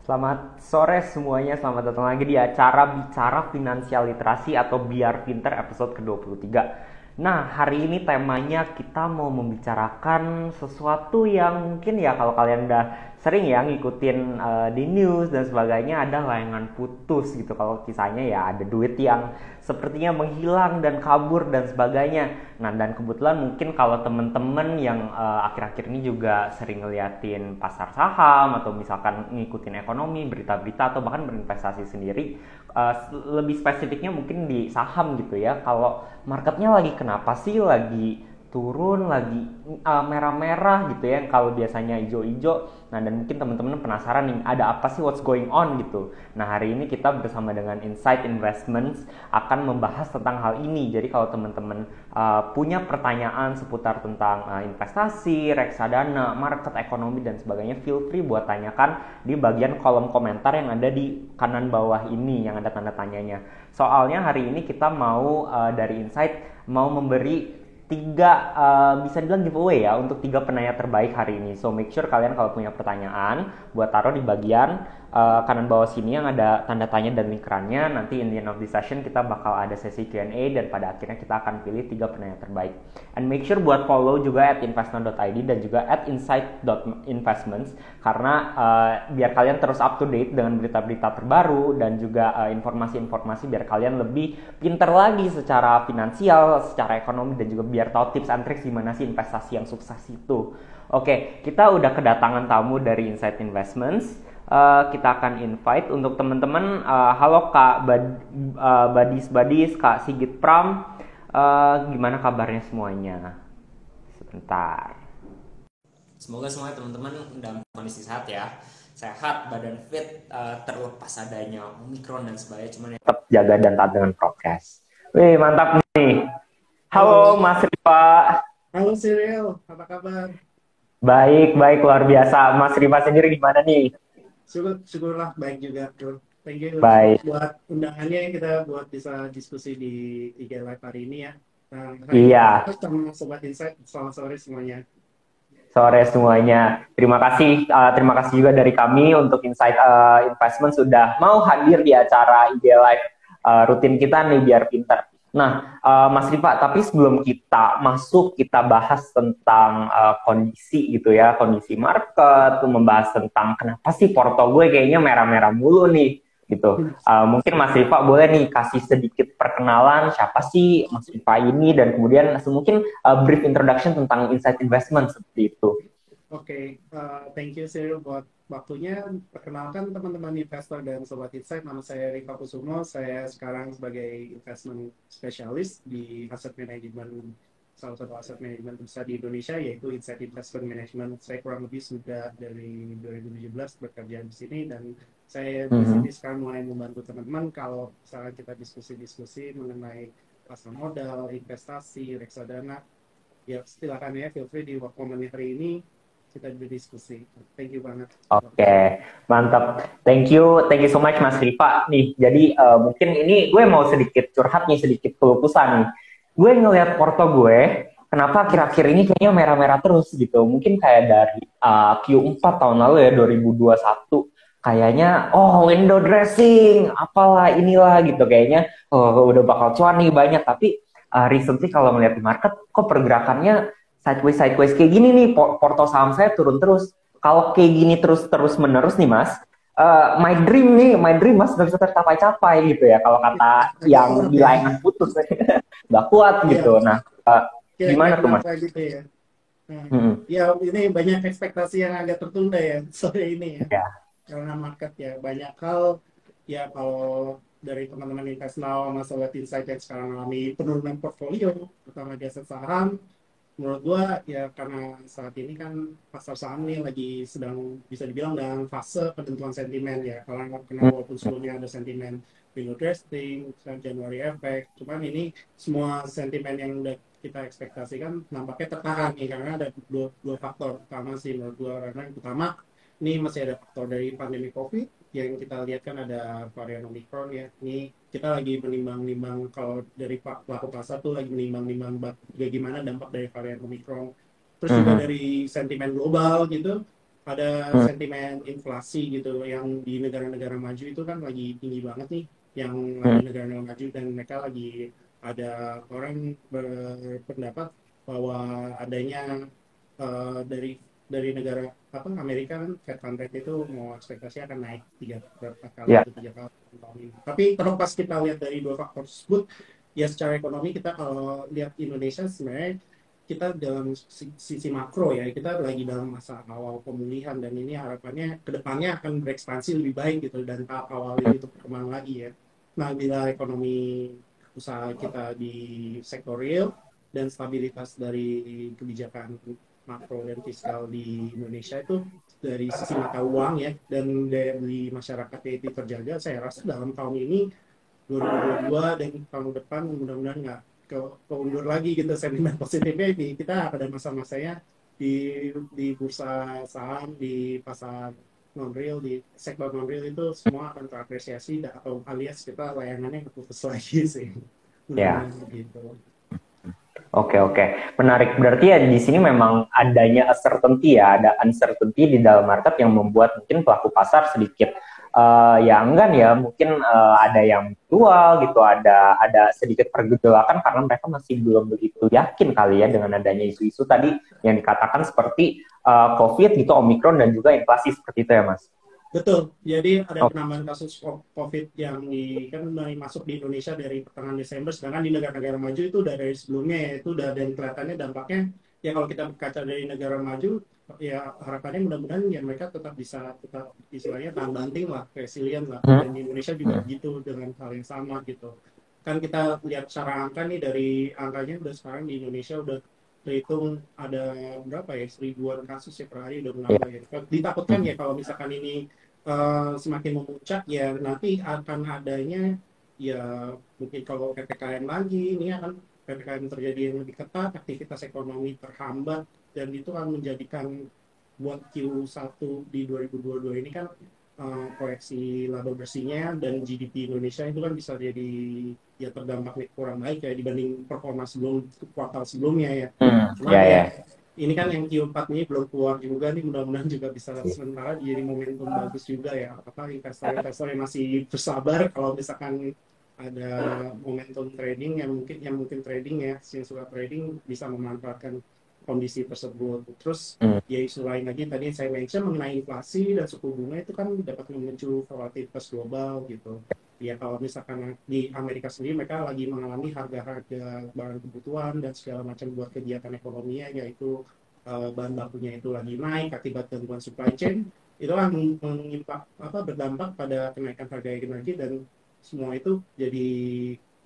Selamat sore semuanya, selamat datang lagi di acara Bicara Finansial Literasi atau Biar Pinter episode ke-23. Nah, hari ini temanya kita mau membicarakan sesuatu yang mungkin ya kalau kalian udah sering ya ngikutin di news dan sebagainya, ada layangan putus gitu. Kalau kisahnya ya ada duit yang sepertinya menghilang dan kabur dan sebagainya. Nah, dan kebetulan mungkin kalau temen-temen yang akhir-akhir ini juga sering ngeliatin pasar saham atau misalkan ngikutin ekonomi, berita-berita atau bahkan berinvestasi sendiri, lebih spesifiknya mungkin di saham gitu ya. Kalau marketnya lagi kenapa sih, lagi turun, lagi merah-merah gitu ya, kalau biasanya hijau-hijau. Nah, dan mungkin teman-teman penasaran nih, ada apa sih, what's going on gitu. Nah, hari ini kita bersama dengan Insight Investments akan membahas tentang hal ini. Jadi kalau teman-teman punya pertanyaan seputar tentang investasi, reksadana, market, ekonomi dan sebagainya, feel free buat tanyakan di bagian kolom komentar yang ada di kanan bawah ini yang ada tanda tanyanya. Soalnya hari ini kita mau dari Insight mau memberi tiga bisa dibilang giveaway ya untuk tiga penanya terbaik hari ini. So make sure kalian kalau punya pertanyaan buat taruh di bagian kanan bawah sini yang ada tanda tanya dan link kerannya. Nanti in the end of the session kita bakal ada sesi Q&A dan pada akhirnya kita akan pilih tiga penanya terbaik. And make sure buat follow juga @investno.id dan juga @insight.investments karena biar kalian terus up to date dengan berita-berita terbaru dan juga informasi-informasi biar kalian lebih pinter lagi secara finansial, secara ekonomi dan juga biar tahu tips and tricks gimana sih investasi yang sukses itu. Oke, kita udah kedatangan tamu dari Insight Investments. Kita akan invite untuk teman-teman. Halo Kak Badis, Kak Sigit Pram. Gimana kabarnya semuanya? Sebentar. Semoga semuanya teman-teman dalam kondisi sehat ya. Sehat, badan fit, terlepas adanya Omikron dan sebagainya. Cuman ya tetap jaga dan taat dengan prokes. Wih, mantap nih. Halo Halo, Mas Rifa. halo Cyril, apa kabar? Baik, baik, luar biasa. Mas Rifa sendiri gimana nih? Syukurlah baik juga, bro. Thank you Baik. buat undangannya, kita buat bisa diskusi di IG Live hari ini ya. Nah, hari ini Iya, kita sama Sobat Insight, selamat sore semuanya. sore semuanya. Terima kasih juga dari kami untuk Insight Investment sudah mau hadir di acara IG Live rutin kita nih biar pinter. Nah, Mas Rifa, tapi sebelum kita masuk, kita bahas tentang kondisi gitu ya, kondisi market, membahas tentang kenapa sih porto gue kayaknya merah-merah mulu nih, gitu. Mungkin Mas Rifa boleh nih kasih sedikit perkenalan siapa sih Mas Rifa ini dan kemudian mungkin brief introduction tentang Insight Investment seperti itu. Oke, thank you Cyril buat waktunya. Perkenalkan teman-teman investor dan Sobat Insight, nama saya Rika Kusumo. Saya sekarang sebagai investment specialist di aset management, salah satu aset management besar di Indonesia, yaitu Insight Investment Management. Saya kurang lebih sudah dari 2017 bekerja di sini, dan saya di sini sekarang mulai membantu teman-teman kalau misalkan kita diskusi-diskusi mengenai pasar modal, investasi, reksadana. Ya, silakan ya, feel free di momen hari ini kita berdiskusi. Thank you banget. Oke, mantap. Thank you so much Mas Rifa nih. Jadi mungkin ini gue mau sedikit curhat nih, sedikit kelupusan nih. Gue ngelihat porto gue, kenapa akhir-akhir ini kayaknya merah-merah terus gitu. Mungkin kayak dari Q4 tahun lalu ya, 2021. Kayaknya, oh window dressing, apalah inilah gitu. Kayaknya udah bakal cuan nih banyak. Tapi recently kalau melihat di market, kok pergerakannya sideways kayak gini nih, porto saham saya turun terus. Kalau kayak gini terus menerus nih Mas, my dream Mas nggak bisa tercapai-capai gitu ya. Kalau kata Agak yang berat di ya. layangan putus, nggak kuat Iya, gitu. Nah, kira-kira gimana tuh Mas? kenapa gitu ya. Nah, Hmm, ya ini banyak ekspektasi yang agak tertunda ya sore ini ya. ya. Karena market ya banyak hal, ya kalau dari teman-teman Invest Now, masalah insight yang sekarang mengalami penurunan portfolio, terutama di aset saham, menurut gua ya karena saat ini kan pasar saham nih lagi sedang bisa dibilang dalam fase penentuan sentimen ya. Karena Hmm, walaupun sebelumnya ada sentimen window dressing, January effect, cuman ini semua sentimen yang udah kita ekspektasikan nampaknya tertahan nih karena ada dua faktor utama sih menurut gua. Karena yang pertama, ini masih ada faktor dari pandemi COVID yang kita lihat kan ada varian Omicron ya. Ini kita lagi menimbang-nimbang, kalau dari pelaku pasar tuh lagi menimbang-nimbang bagaimana dampak dari varian Omicron. Terus juga hmm, dari sentimen global gitu, ada Hmm. sentimen inflasi gitu yang di negara-negara maju itu kan lagi tinggi banget nih, yang lagi Hmm. negara-negara maju, dan mereka lagi ada orang berpendapat bahwa adanya dari negara apa Amerika kan Fed Fund Rate itu mau ekspektasi akan naik tiga berapa kali Ya. atau 3 kali tahun ini. Tapi terlepas kita lihat dari dua faktor tersebut, ya secara ekonomi kita kalau lihat Indonesia sebenarnya kita dalam sisi makro ya kita lagi dalam masa awal pemulihan, dan ini harapannya kedepannya akan berekspansi lebih baik gitu, dan tahap awal ini untuk berkembang lagi ya. Nah, bila ekonomi usaha kita di sektor real dan stabilitas dari kebijakan makro dan fiskal di Indonesia itu dari sisi mata uang ya, dan daya beli masyarakatnya itu terjaga, saya rasa dalam tahun ini 2022 dan tahun depan mudah-mudahan nggak keundur lagi gitu sentimen positifnya. Ini kita pada masa-masanya di bursa saham, di pasar non real, di sektor non real itu semua akan terapresiasi, atau alias kita layangannya putus lagi sih, Ya. mudah-mudahan gitu. Oke, oke. Menarik. Berarti ya di sini memang adanya uncertainty ya, ada uncertainty di dalam market yang membuat mungkin pelaku pasar sedikit ya enggan ya, mungkin ada yang jual gitu, ada sedikit pergejolakan karena mereka masih belum begitu yakin kali ya dengan adanya isu-isu tadi yang dikatakan seperti COVID gitu, Omicron dan juga inflasi seperti itu ya, Mas. Betul, jadi ada Oke. penambahan kasus COVID yang kan masuk di Indonesia dari pertengahan Desember, sedangkan di negara-negara maju itu udah dari sebelumnya ya, itu udah, dan kelihatannya dampaknya ya kalau kita berkaca dari negara maju ya harapannya mudah-mudahan ya mereka tetap istilahnya tahan banting lah, resilient lah, Hmm. dan di Indonesia juga Hmm. begitu dengan hal yang sama gitu. Kan kita lihat secara angka nih, dari angkanya udah sekarang di Indonesia udah terhitung ada berapa ya, 1000-an kasus ya per hari udah Ya. menambah ya. Ditakutkan Hmm. ya kalau misalkan ini semakin memuncak ya nanti akan adanya ya mungkin kalau PPKM lagi, ini akan PPKM terjadi yang lebih ketat, aktivitas ekonomi terhambat, dan itu akan menjadikan buat Q1 di 2022 ini kan proyeksi laba bersihnya dan GDP Indonesia itu kan bisa jadi ya terdampak nih kurang baik ya dibanding performa sebelum kuartal sebelumnya ya. Hmm. Cuman Ya, ya ya. ini kan yang Q4 ini belum keluar juga nih, mudah-mudahan juga bisa sementara jadi momentum bagus juga ya. Apa investor-investor yang masih bersabar kalau misalkan ada momentum trading yang mungkin trading ya, yang suka trading bisa memanfaatkan kondisi tersebut. Terus Hmm. ya isu lain lagi tadi saya mention mengenai inflasi dan suku bunga itu kan dapat memicu volatilitas global gitu. Ya kalau misalkan di Amerika sendiri mereka lagi mengalami harga-harga barang kebutuhan dan segala macam buat kegiatan ekonominya, yaitu bahan bakunya itu lagi naik akibat gangguan supply chain, itu kan berdampak pada kenaikan harga energi, dan semua itu jadi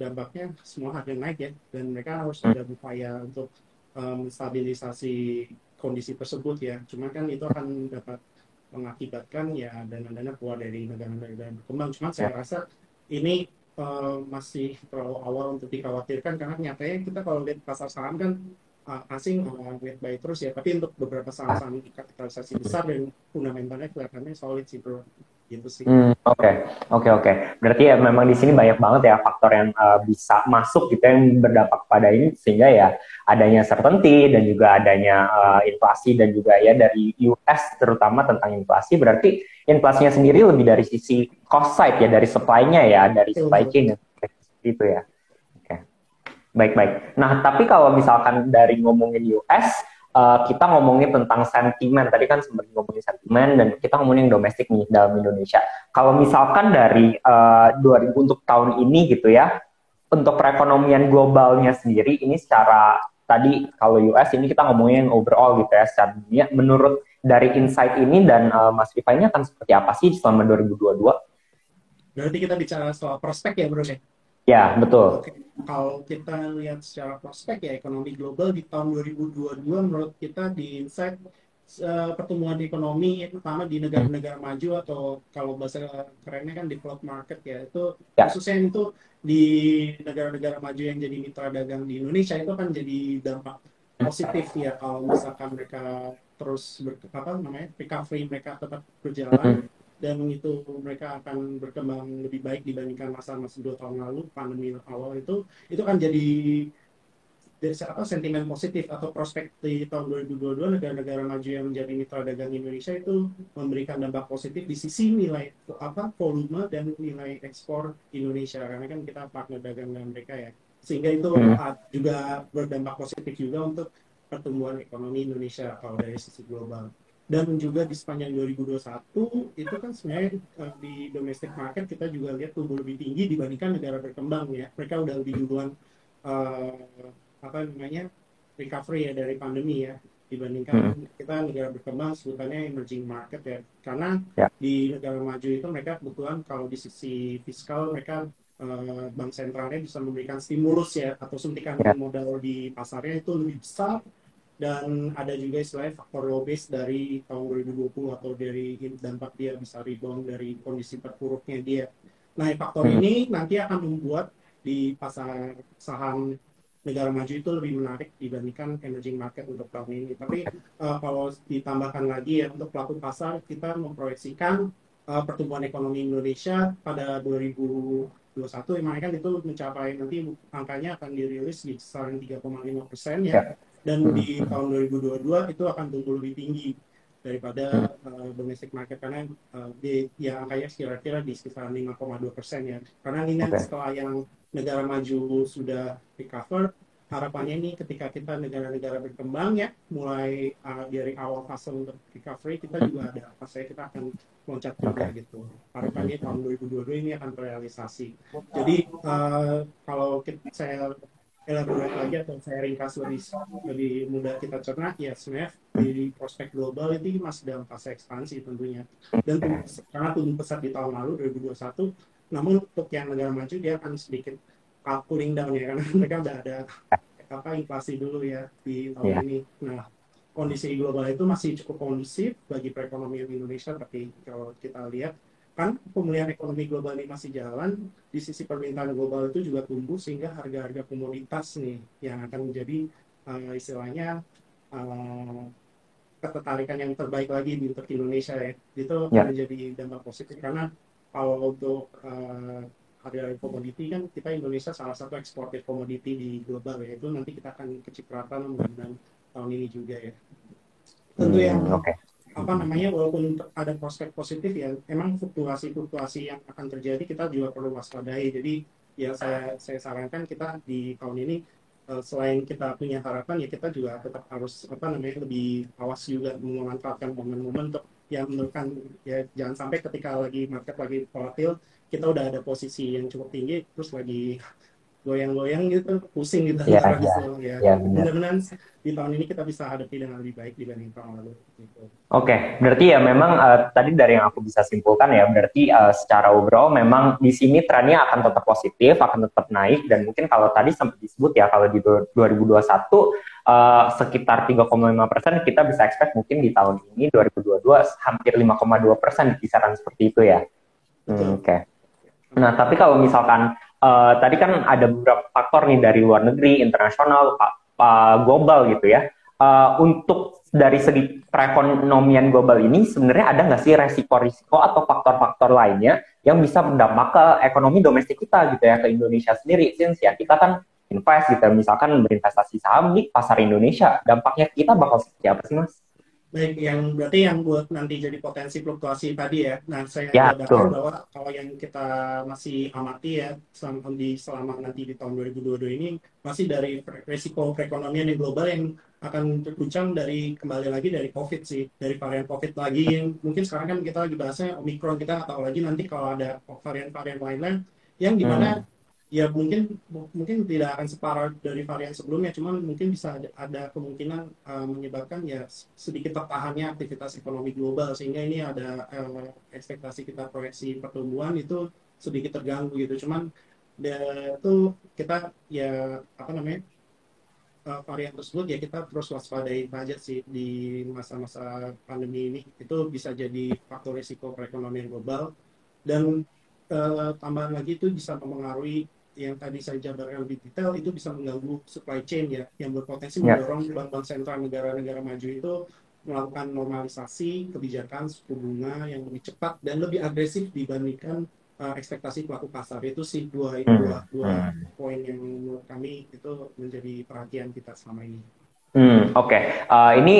dampaknya semua harga naik ya, dan mereka harus Hmm. ada upaya untuk stabilisasi kondisi tersebut ya. Cuma kan itu akan dapat mengakibatkan ya dana-dana keluar dari negara-negara berkembang. Cuma Ya. saya rasa ini masih terlalu awal untuk dikhawatirkan, karena nyatanya kita kalau lihat pasar saham kan asing wait buy terus ya, tapi untuk beberapa saham-saham kapitalisasi besar dan fundamentalnya kelihatannya solid sih bro, gitu sih. Oke, oke, oke. Berarti ya memang di sini banyak banget ya faktor yang bisa masuk gitu yang berdampak pada ini sehingga ya adanya certainty dan juga adanya inflasi dan juga ya dari US terutama tentang inflasi. Berarti inflasinya sendiri lebih dari sisi cost side ya, dari supply-nya ya, dari supply Betul. chain dan seperti itu ya. Oke. Baik-baik. Nah, tapi kalau misalkan dari ngomongin US, kita ngomongin tentang sentimen. Tadi kan sempat ngomongin sentimen dan kita ngomongin domestik nih dalam Indonesia. Kalau misalkan dari 2000 untuk tahun ini gitu ya, untuk perekonomian globalnya sendiri ini secara tadi kalau US ini kita ngomongin overall gitu ya secara dunia. Menurut dari insight ini dan Mas Rifa ini akan seperti apa sih selama 2022? Berarti kita bicara soal prospek ya bro ya. Ya, betul. Oke, kalau kita lihat secara prospek ya ekonomi global di tahun 2022 menurut kita di Insight pertumbuhan ekonomi terutama di negara-negara maju, atau kalau bahasa kerennya kan developed market ya, itu Ya. khususnya itu di negara-negara maju yang jadi mitra dagang di Indonesia itu kan jadi dampak positif ya kalau misalkan mereka terus recovery mereka tetap berjalan, dan itu mereka akan berkembang lebih baik dibandingkan masa-masa 2 tahun lalu pandemi awal itu kan jadi dari apa sentimen positif atau prospek di tahun 2022 negara-negara maju yang menjadi mitra dagang Indonesia itu memberikan dampak positif di sisi nilai apa volume dan nilai ekspor Indonesia karena kan kita partner dagang dengan mereka ya, sehingga itu juga berdampak positif juga untuk pertumbuhan ekonomi Indonesia kalau dari sisi global. Dan juga di sepanjang 2021 itu kan sebenarnya di domestic market kita juga lihat tumbuh lebih tinggi dibandingkan negara berkembang ya, mereka udah lebih duluan uh, apa namanya recovery ya dari pandemi ya, dibandingkan kita negara berkembang sebutannya emerging market ya, karena Ya. di negara maju itu mereka kebetulan kalau di sisi fiskal mereka bank sentralnya bisa memberikan stimulus ya atau suntikan Ya. modal di pasarnya itu lebih besar, dan ada juga istilahnya faktor low base dari tahun 2020 atau dari dampak dia bisa rebound dari kondisi terpuruknya dia. Nah, faktor ini nanti akan membuat di pasar saham negara maju itu lebih menarik dibandingkan emerging market untuk tahun ini. Tapi kalau ditambahkan lagi ya untuk pelaku pasar, kita memproyeksikan pertumbuhan ekonomi Indonesia pada 2021 yang kan itu mencapai nanti angkanya akan dirilis di kisaran 3,5% ya. Dan di tahun 2022 itu akan tumbuh lebih tinggi daripada domestic market karena ya angkanya kira-kira di sekitar 5,2% ya. Karena ini setelah yang negara maju sudah recover, harapannya ini ketika kita negara-negara berkembang ya mulai dari awal fase untuk recovery kita juga ada fase kita akan loncat juga gitu. Harapannya tahun 2022 ini akan terrealisasi. Jadi kalau saya elaborate lagi atau saya ringkas lebih mudah kita cerna ya, sebenarnya di prospek global ini masih dalam fase ekspansi tentunya, dan karena tumbuh pesat di tahun lalu 2021, namun untuk yang negara maju dia akan sedikit cooling down ya karena mereka udah ada apa inflasi dulu ya di tahun ini. Nah, kondisi global itu masih cukup kondusif bagi perekonomian Indonesia, tapi kalau kita lihat kan pemulihan ekonomi global ini masih jalan, di sisi permintaan global itu juga tumbuh sehingga harga-harga komoditas nih yang akan menjadi istilahnya ketertarikan yang terbaik lagi untuk Indonesia ya, itu akan menjadi dampak positif karena kalau untuk harga komoditi kan kita Indonesia salah satu eksportir komoditi di global ya, itu nanti kita akan kecipratan mudah-mudahan tahun ini juga ya. Tentu yang apa namanya walaupun ada prospek positif ya, emang fluktuasi yang akan terjadi kita juga perlu waspadai. Jadi ya saya sarankan kita di tahun ini selain kita punya harapan ya kita juga tetap harus apa namanya lebih awas juga memanfaatkan momen-momen untuk yang menurunkan ya, jangan sampai ketika lagi market lagi volatil kita udah ada posisi yang cukup tinggi terus lagi goyang-goyang gitu, pusing gitu antara hasil ya. Mudah-mudahan di tahun ini kita bisa hadapi dengan lebih baik dibanding tahun lalu. Gitu. Oke, berarti ya memang tadi dari yang aku bisa simpulkan ya, berarti secara overall memang di sini trennya akan tetap positif, akan tetap naik, dan mungkin kalau tadi sempat disebut ya kalau di 2021 sekitar 3,5% kita bisa expect mungkin di tahun ini 2022 hampir 5,2% kisaran seperti itu ya. Oke. Nah, tapi kalau misalkan tadi kan ada beberapa faktor nih dari luar negeri, internasional, global gitu ya. Untuk dari segi perekonomian global ini sebenarnya ada nggak sih resiko-risiko atau faktor-faktor lainnya yang bisa berdampak ke ekonomi domestik kita gitu ya, ke Indonesia sendiri? Since ya kita kan invest gitu, misalkan berinvestasi saham di pasar Indonesia, dampaknya kita bakal seperti apa sih Mas? Baik, yang berarti yang buat nanti jadi potensi fluktuasi tadi ya. Nah, saya jabarkan bahwa kalau yang kita masih amati ya selama nanti di tahun 2022 ini masih dari resiko perekonomian yang global yang akan terguncang dari kembali lagi dari COVID sih, dari varian COVID lagi yang mungkin sekarang kan kita lagi bahasnya Omicron, kita atau lagi nanti kalau ada varian-varian lainnya yang dimana ya mungkin tidak akan separah dari varian sebelumnya, cuman mungkin bisa ada kemungkinan menyebabkan ya sedikit tertahannya aktivitas ekonomi global, sehingga ini ada ekspektasi kita proyeksi pertumbuhan itu sedikit terganggu gitu. Cuman itu kita ya apa namanya varian tersebut ya kita terus waspadai aja sih di masa-masa pandemi ini, itu bisa jadi faktor risiko perekonomian global. Dan tambahan lagi itu bisa mempengaruhi yang tadi saya jabarkan lebih detail, itu bisa mengganggu supply chain ya, yang berpotensi mendorong bank-bank sentral negara-negara maju itu melakukan normalisasi kebijakan suku bunga yang lebih cepat dan lebih agresif dibandingkan ekspektasi pelaku pasar. Itu sih dua Hmm. dua Hmm. poin yang menurut kami itu menjadi perhatian kita selama ini. Oke. Ini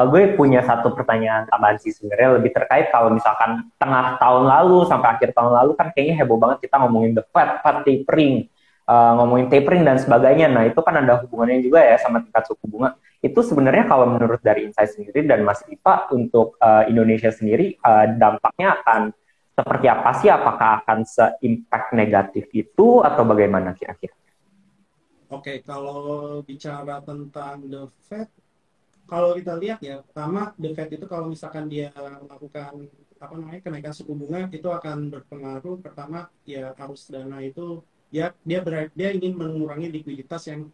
gue punya satu pertanyaan tambahan sih sebenarnya lebih terkait kalau misalkan tengah tahun lalu sampai akhir tahun lalu kan kayaknya heboh banget kita ngomongin the Fed tapering, ngomongin tapering dan sebagainya. Nah itu kan ada hubungannya juga ya sama tingkat suku bunga. Itu sebenarnya kalau menurut dari Insight sendiri dan Mas Ipa untuk Indonesia sendiri dampaknya akan seperti apa sih? Apakah akan se-impact negatif itu atau bagaimana kira-kira? Oke, kalau bicara tentang the Fed, kalau kita lihat ya, pertama the Fed itu kalau misalkan dia melakukan apa namanya kenaikan suku bunga itu akan berpengaruh. Pertama ya arus dana itu ya dia ingin mengurangi likuiditas yang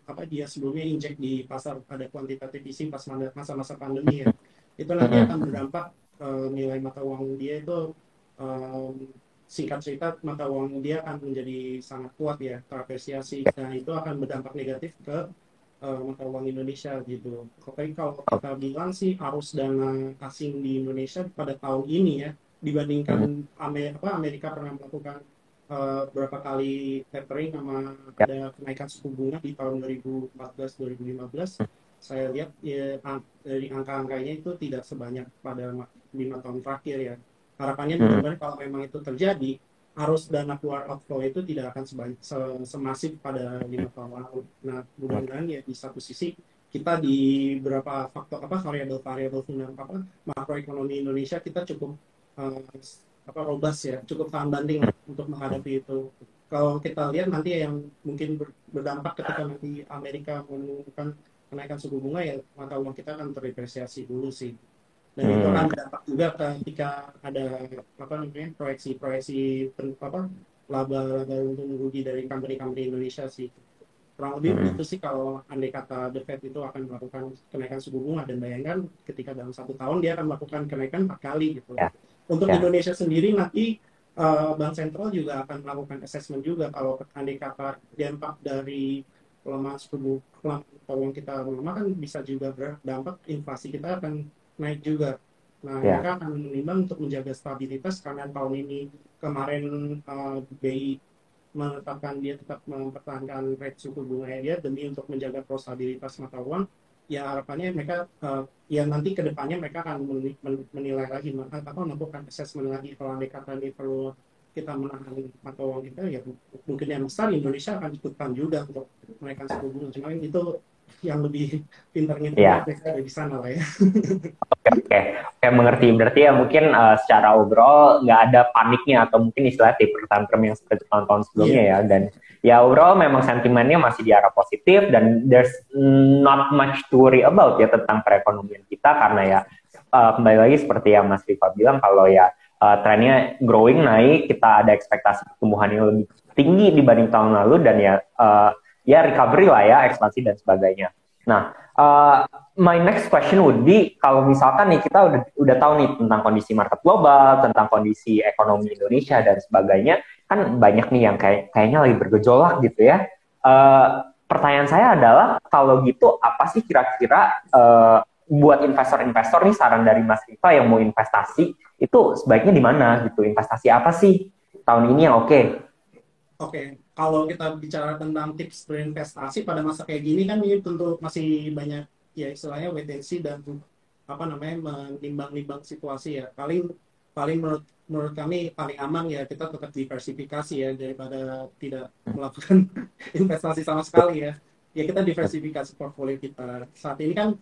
apa dia sebelumnya injek di pasar pada quantitative easing pas masa-masa pandemi ya. Itu nanti akan Mm-mm. berdampak nilai mata uang dia itu em, singkat cerita mata uang dia akan menjadi sangat kuat ya terapresiasi. Nah itu akan berdampak negatif ke mata uang Indonesia gitu. Tapi kalau kita bilang sih arus dana asing di Indonesia pada tahun ini ya dibandingkan Mm-mm. Amerika pernah melakukan berapa kali tapering sama Ya. ada kenaikan suku bunga di tahun 2014 2015 saya lihat ya, dari angka-angkanya itu tidak sebanyak pada 5 tahun terakhir ya. Harapannya Mm-mm. mudah-mudahan kalau memang itu terjadi arus dana keluar outflow itu tidak akan semasif pada 5 tahun lalu. Nah, mudah-mudahan ya di satu sisi kita di beberapa faktor apa variabel-variabel fundamental apa makroekonomi Indonesia kita cukup uh, apa robust ya, cukup tahan banting lah untuk menghadapi itu. Kalau kita lihat nanti yang mungkin berdampak ketika nanti Amerika mengumumkan kenaikan suku bunga ya mata uang kita akan terdepresiasi dulu sih dan itu Hmm. akan berdampak juga ketika ada apa namanya proyeksi apa laba-laba untung rugi dari company-company Indonesia sih kurang lebih Hmm. begitu sih kalau andai kata The Fed itu akan melakukan kenaikan suku bunga dan bayangkan ketika dalam 1 tahun dia akan melakukan kenaikan 4 kali gitu. Ya. Untuk Ya. Indonesia sendiri nanti Bank Sentral juga akan melakukan assessment juga kalau andai kata dampak dari pelemahan suku bunga uang kita melemah kan bisa juga berdampak inflasi kita akan naik juga. Nah, Ya. mereka akan menimbang untuk menjaga stabilitas karena tahun ini kemarin BI menetapkan dia tetap mempertahankan rate suku bunga dia demi untuk menjaga stabilitas mata uang. Ya harapannya mereka ya nanti kedepannya mereka akan menilai lagi atau melakukan assessment lagi kalau andai kata ini perlu kita menahan mata uang kita ya mungkin yang besar Indonesia akan ikutan juga untuk menaikkan suku bunga. Cuma itu yang lebih pintar ngitungnya Ya. mereka ada di sana lah ya. Oke, oke, mengerti. Berarti ya mungkin secara overall nggak ada paniknya atau mungkin istilah taper tantrum yang seperti tahun-tahun sebelumnya Iya, ya. Dan ya overall memang sentimennya masih di arah positif dan there's not much to worry about ya tentang perekonomian kita karena ya kembali lagi seperti yang Mas Rifa bilang kalau ya trennya growing naik, kita ada ekspektasi pertumbuhan yang lebih tinggi dibanding tahun lalu dan ya ya recovery lah ya, ekspansi dan sebagainya. Nah, my next question would be kalau misalkan nih kita udah tahu nih tentang kondisi market global, tentang kondisi ekonomi Indonesia dan sebagainya, kan banyak nih yang kayaknya lagi bergejolak gitu ya. Pertanyaan saya adalah kalau gitu apa sih kira-kira buat investor-investor nih saran dari Mas Rifa yang mau investasi itu sebaiknya di mana gitu? Investasi apa sih tahun ini yang oke? oke. Kalau kita bicara tentang tips berinvestasi pada masa kayak gini kan ini tentu masih banyak ya istilahnya wait and see dan apa namanya menimbang-nimbang situasi ya. Paling paling menurut menurut kami paling aman ya kita tetap diversifikasi ya daripada tidak melakukan investasi sama sekali ya. Ya kita diversifikasi portfolio kita. Saat ini kan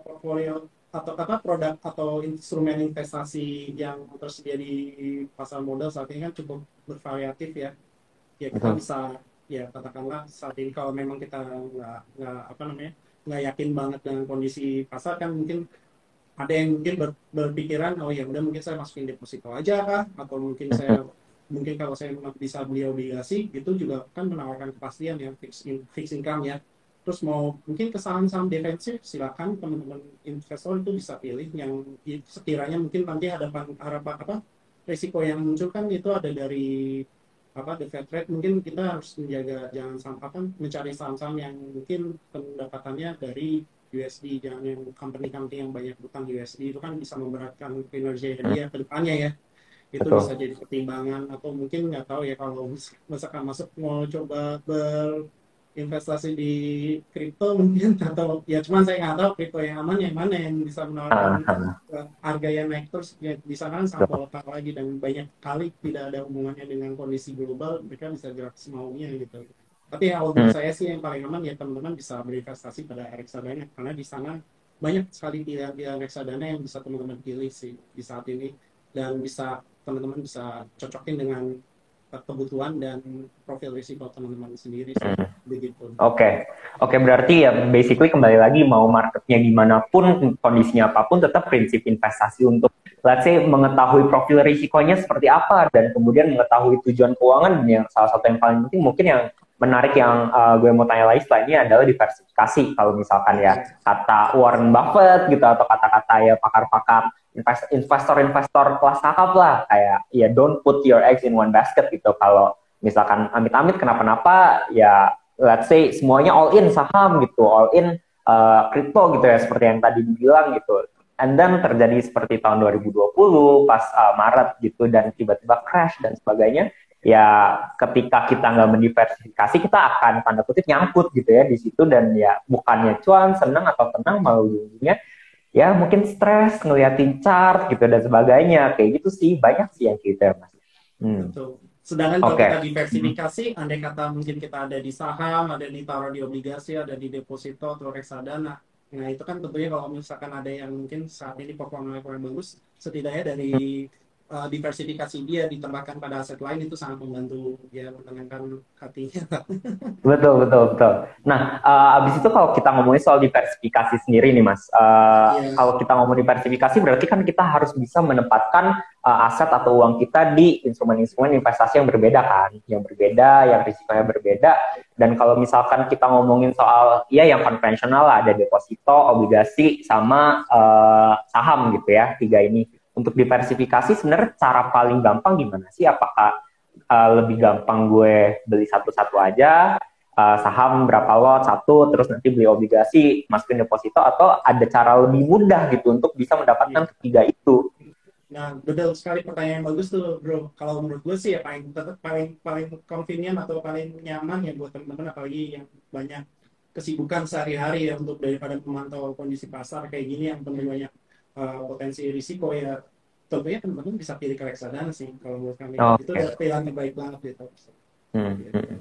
portfolio atau apa produk atau instrumen investasi yang tersedia di pasar modal saat ini kan cukup bervariatif ya ya kita Betul. bisa ya katakanlah saat ini kalau memang kita nggak apa namanya nggak yakin banget dengan kondisi pasar kan mungkin ada yang mungkin berpikiran oh ya udah mungkin saya masukin deposito aja kah atau mungkin kalau saya bisa beli obligasi itu juga kan menawarkan kepastian ya fixed income ya terus mau mungkin ke saham-saham defensif silakan teman-teman investor itu bisa pilih yang sekiranya mungkin nanti hadapan harapan apa risiko yang muncul kan itu ada dari apa the Fed rate mungkin kita harus menjaga jangan sampai mencari saham-saham yang mungkin pendapatannya dari USD jangan yang company-company yang banyak utang USD itu kan bisa memberatkan kinerja dia ke depannya ya itu bisa betul. jadi pertimbangan. Atau mungkin nggak tahu ya, kalau misalkan masuk mau coba berinvestasi di kripto mungkin, atau ya cuman saya nggak tahu kripto yang aman yang mana yang bisa Ah, menawarkan ah, harga yang naik terus. Ya di sana kan sangat betul. volatile lagi, dan banyak kali tidak ada hubungannya dengan kondisi global, mereka bisa gerak semaunya gitu. Tapi ya, kalau menurut Hmm, saya sih yang paling aman ya teman-teman bisa berinvestasi pada reksadana, karena di sana banyak sekali pilihan-pilihan reksadana yang bisa teman-teman pilih sih di saat ini, dan bisa teman-teman bisa cocokin dengan kebutuhan dan profil risiko teman-teman sendiri sih, hmm. begitu. Oke, oke, berarti ya basically kembali lagi mau marketnya gimana pun, kondisinya apapun, tetap prinsip investasi untuk let's say mengetahui profil risikonya seperti apa, dan kemudian mengetahui tujuan keuangan. Dan yang salah satu yang paling penting mungkin yang menarik yang gue mau tanya lagi setelah ini adalah diversifikasi. Kalau misalkan ya Ya, kata Warren Buffett gitu, atau kata-kata ya pakar-pakar investor-investor kelas kakap lah, kayak ya don't put your eggs in one basket gitu. Kalau misalkan amit-amit kenapa-napa, ya let's say semuanya all in saham gitu, all in kripto gitu ya, seperti yang tadi dibilang gitu. And then terjadi seperti tahun 2020 pas Maret gitu, dan tiba-tiba crash dan sebagainya. Ya ketika kita nggak mendiversifikasi, kita akan tanda kutip nyangkut gitu ya di situ, dan ya bukannya cuan, senang atau tenang, malah ujung-ujungnya ya mungkin stres ngeliatin chart gitu dan sebagainya. Kayak gitu sih, banyak sih yang kita mas. betul. Sedangkan kalau Oke. kita diversifikasi, andai kata mungkin kita ada di saham, ada ditaruh di obligasi, ada di deposito atau reksadana. Nah, itu kan tentunya kalau misalkan ada yang mungkin saat ini performanya kurang bagus, setidaknya dari diversifikasi dia ditambahkan pada aset lain, itu sangat membantu dia menenangkan hatinya. Betul, betul, betul. Nah, abis itu kalau kita ngomongin soal diversifikasi sendiri nih, Mas. Iya, Kalau kita ngomong diversifikasi, berarti kan kita harus bisa menempatkan aset atau uang kita di instrumen-instrumen investasi yang berbeda kan, yang berbeda, yang risikonya berbeda. Dan kalau misalkan kita ngomongin soal, ya yang konvensional lah, ada deposito, obligasi, sama saham gitu ya, tiga ini. Untuk diversifikasi, sebenarnya cara paling gampang gimana sih? Apakah lebih gampang gue beli satu-satu aja, saham berapa lot satu, terus nanti beli obligasi masukin deposito, atau ada cara lebih mudah gitu untuk bisa iya. mendapatkan ketiga itu? Nah, betul sekali, pertanyaan yang bagus tuh, bro. Kalau menurut gue sih ya paling tetap paling paling convenient atau paling nyaman ya buat teman-teman, apalagi yang banyak kesibukan sehari-hari ya, untuk daripada memantau kondisi pasar kayak gini yang penuh banyak potensi risiko ya, tentunya teman-teman bisa pilih ke reksadana sih kalau menurut kami. Itu Oke. udah pilihan yang baik banget gitu. Hmm, Gitu. hmm.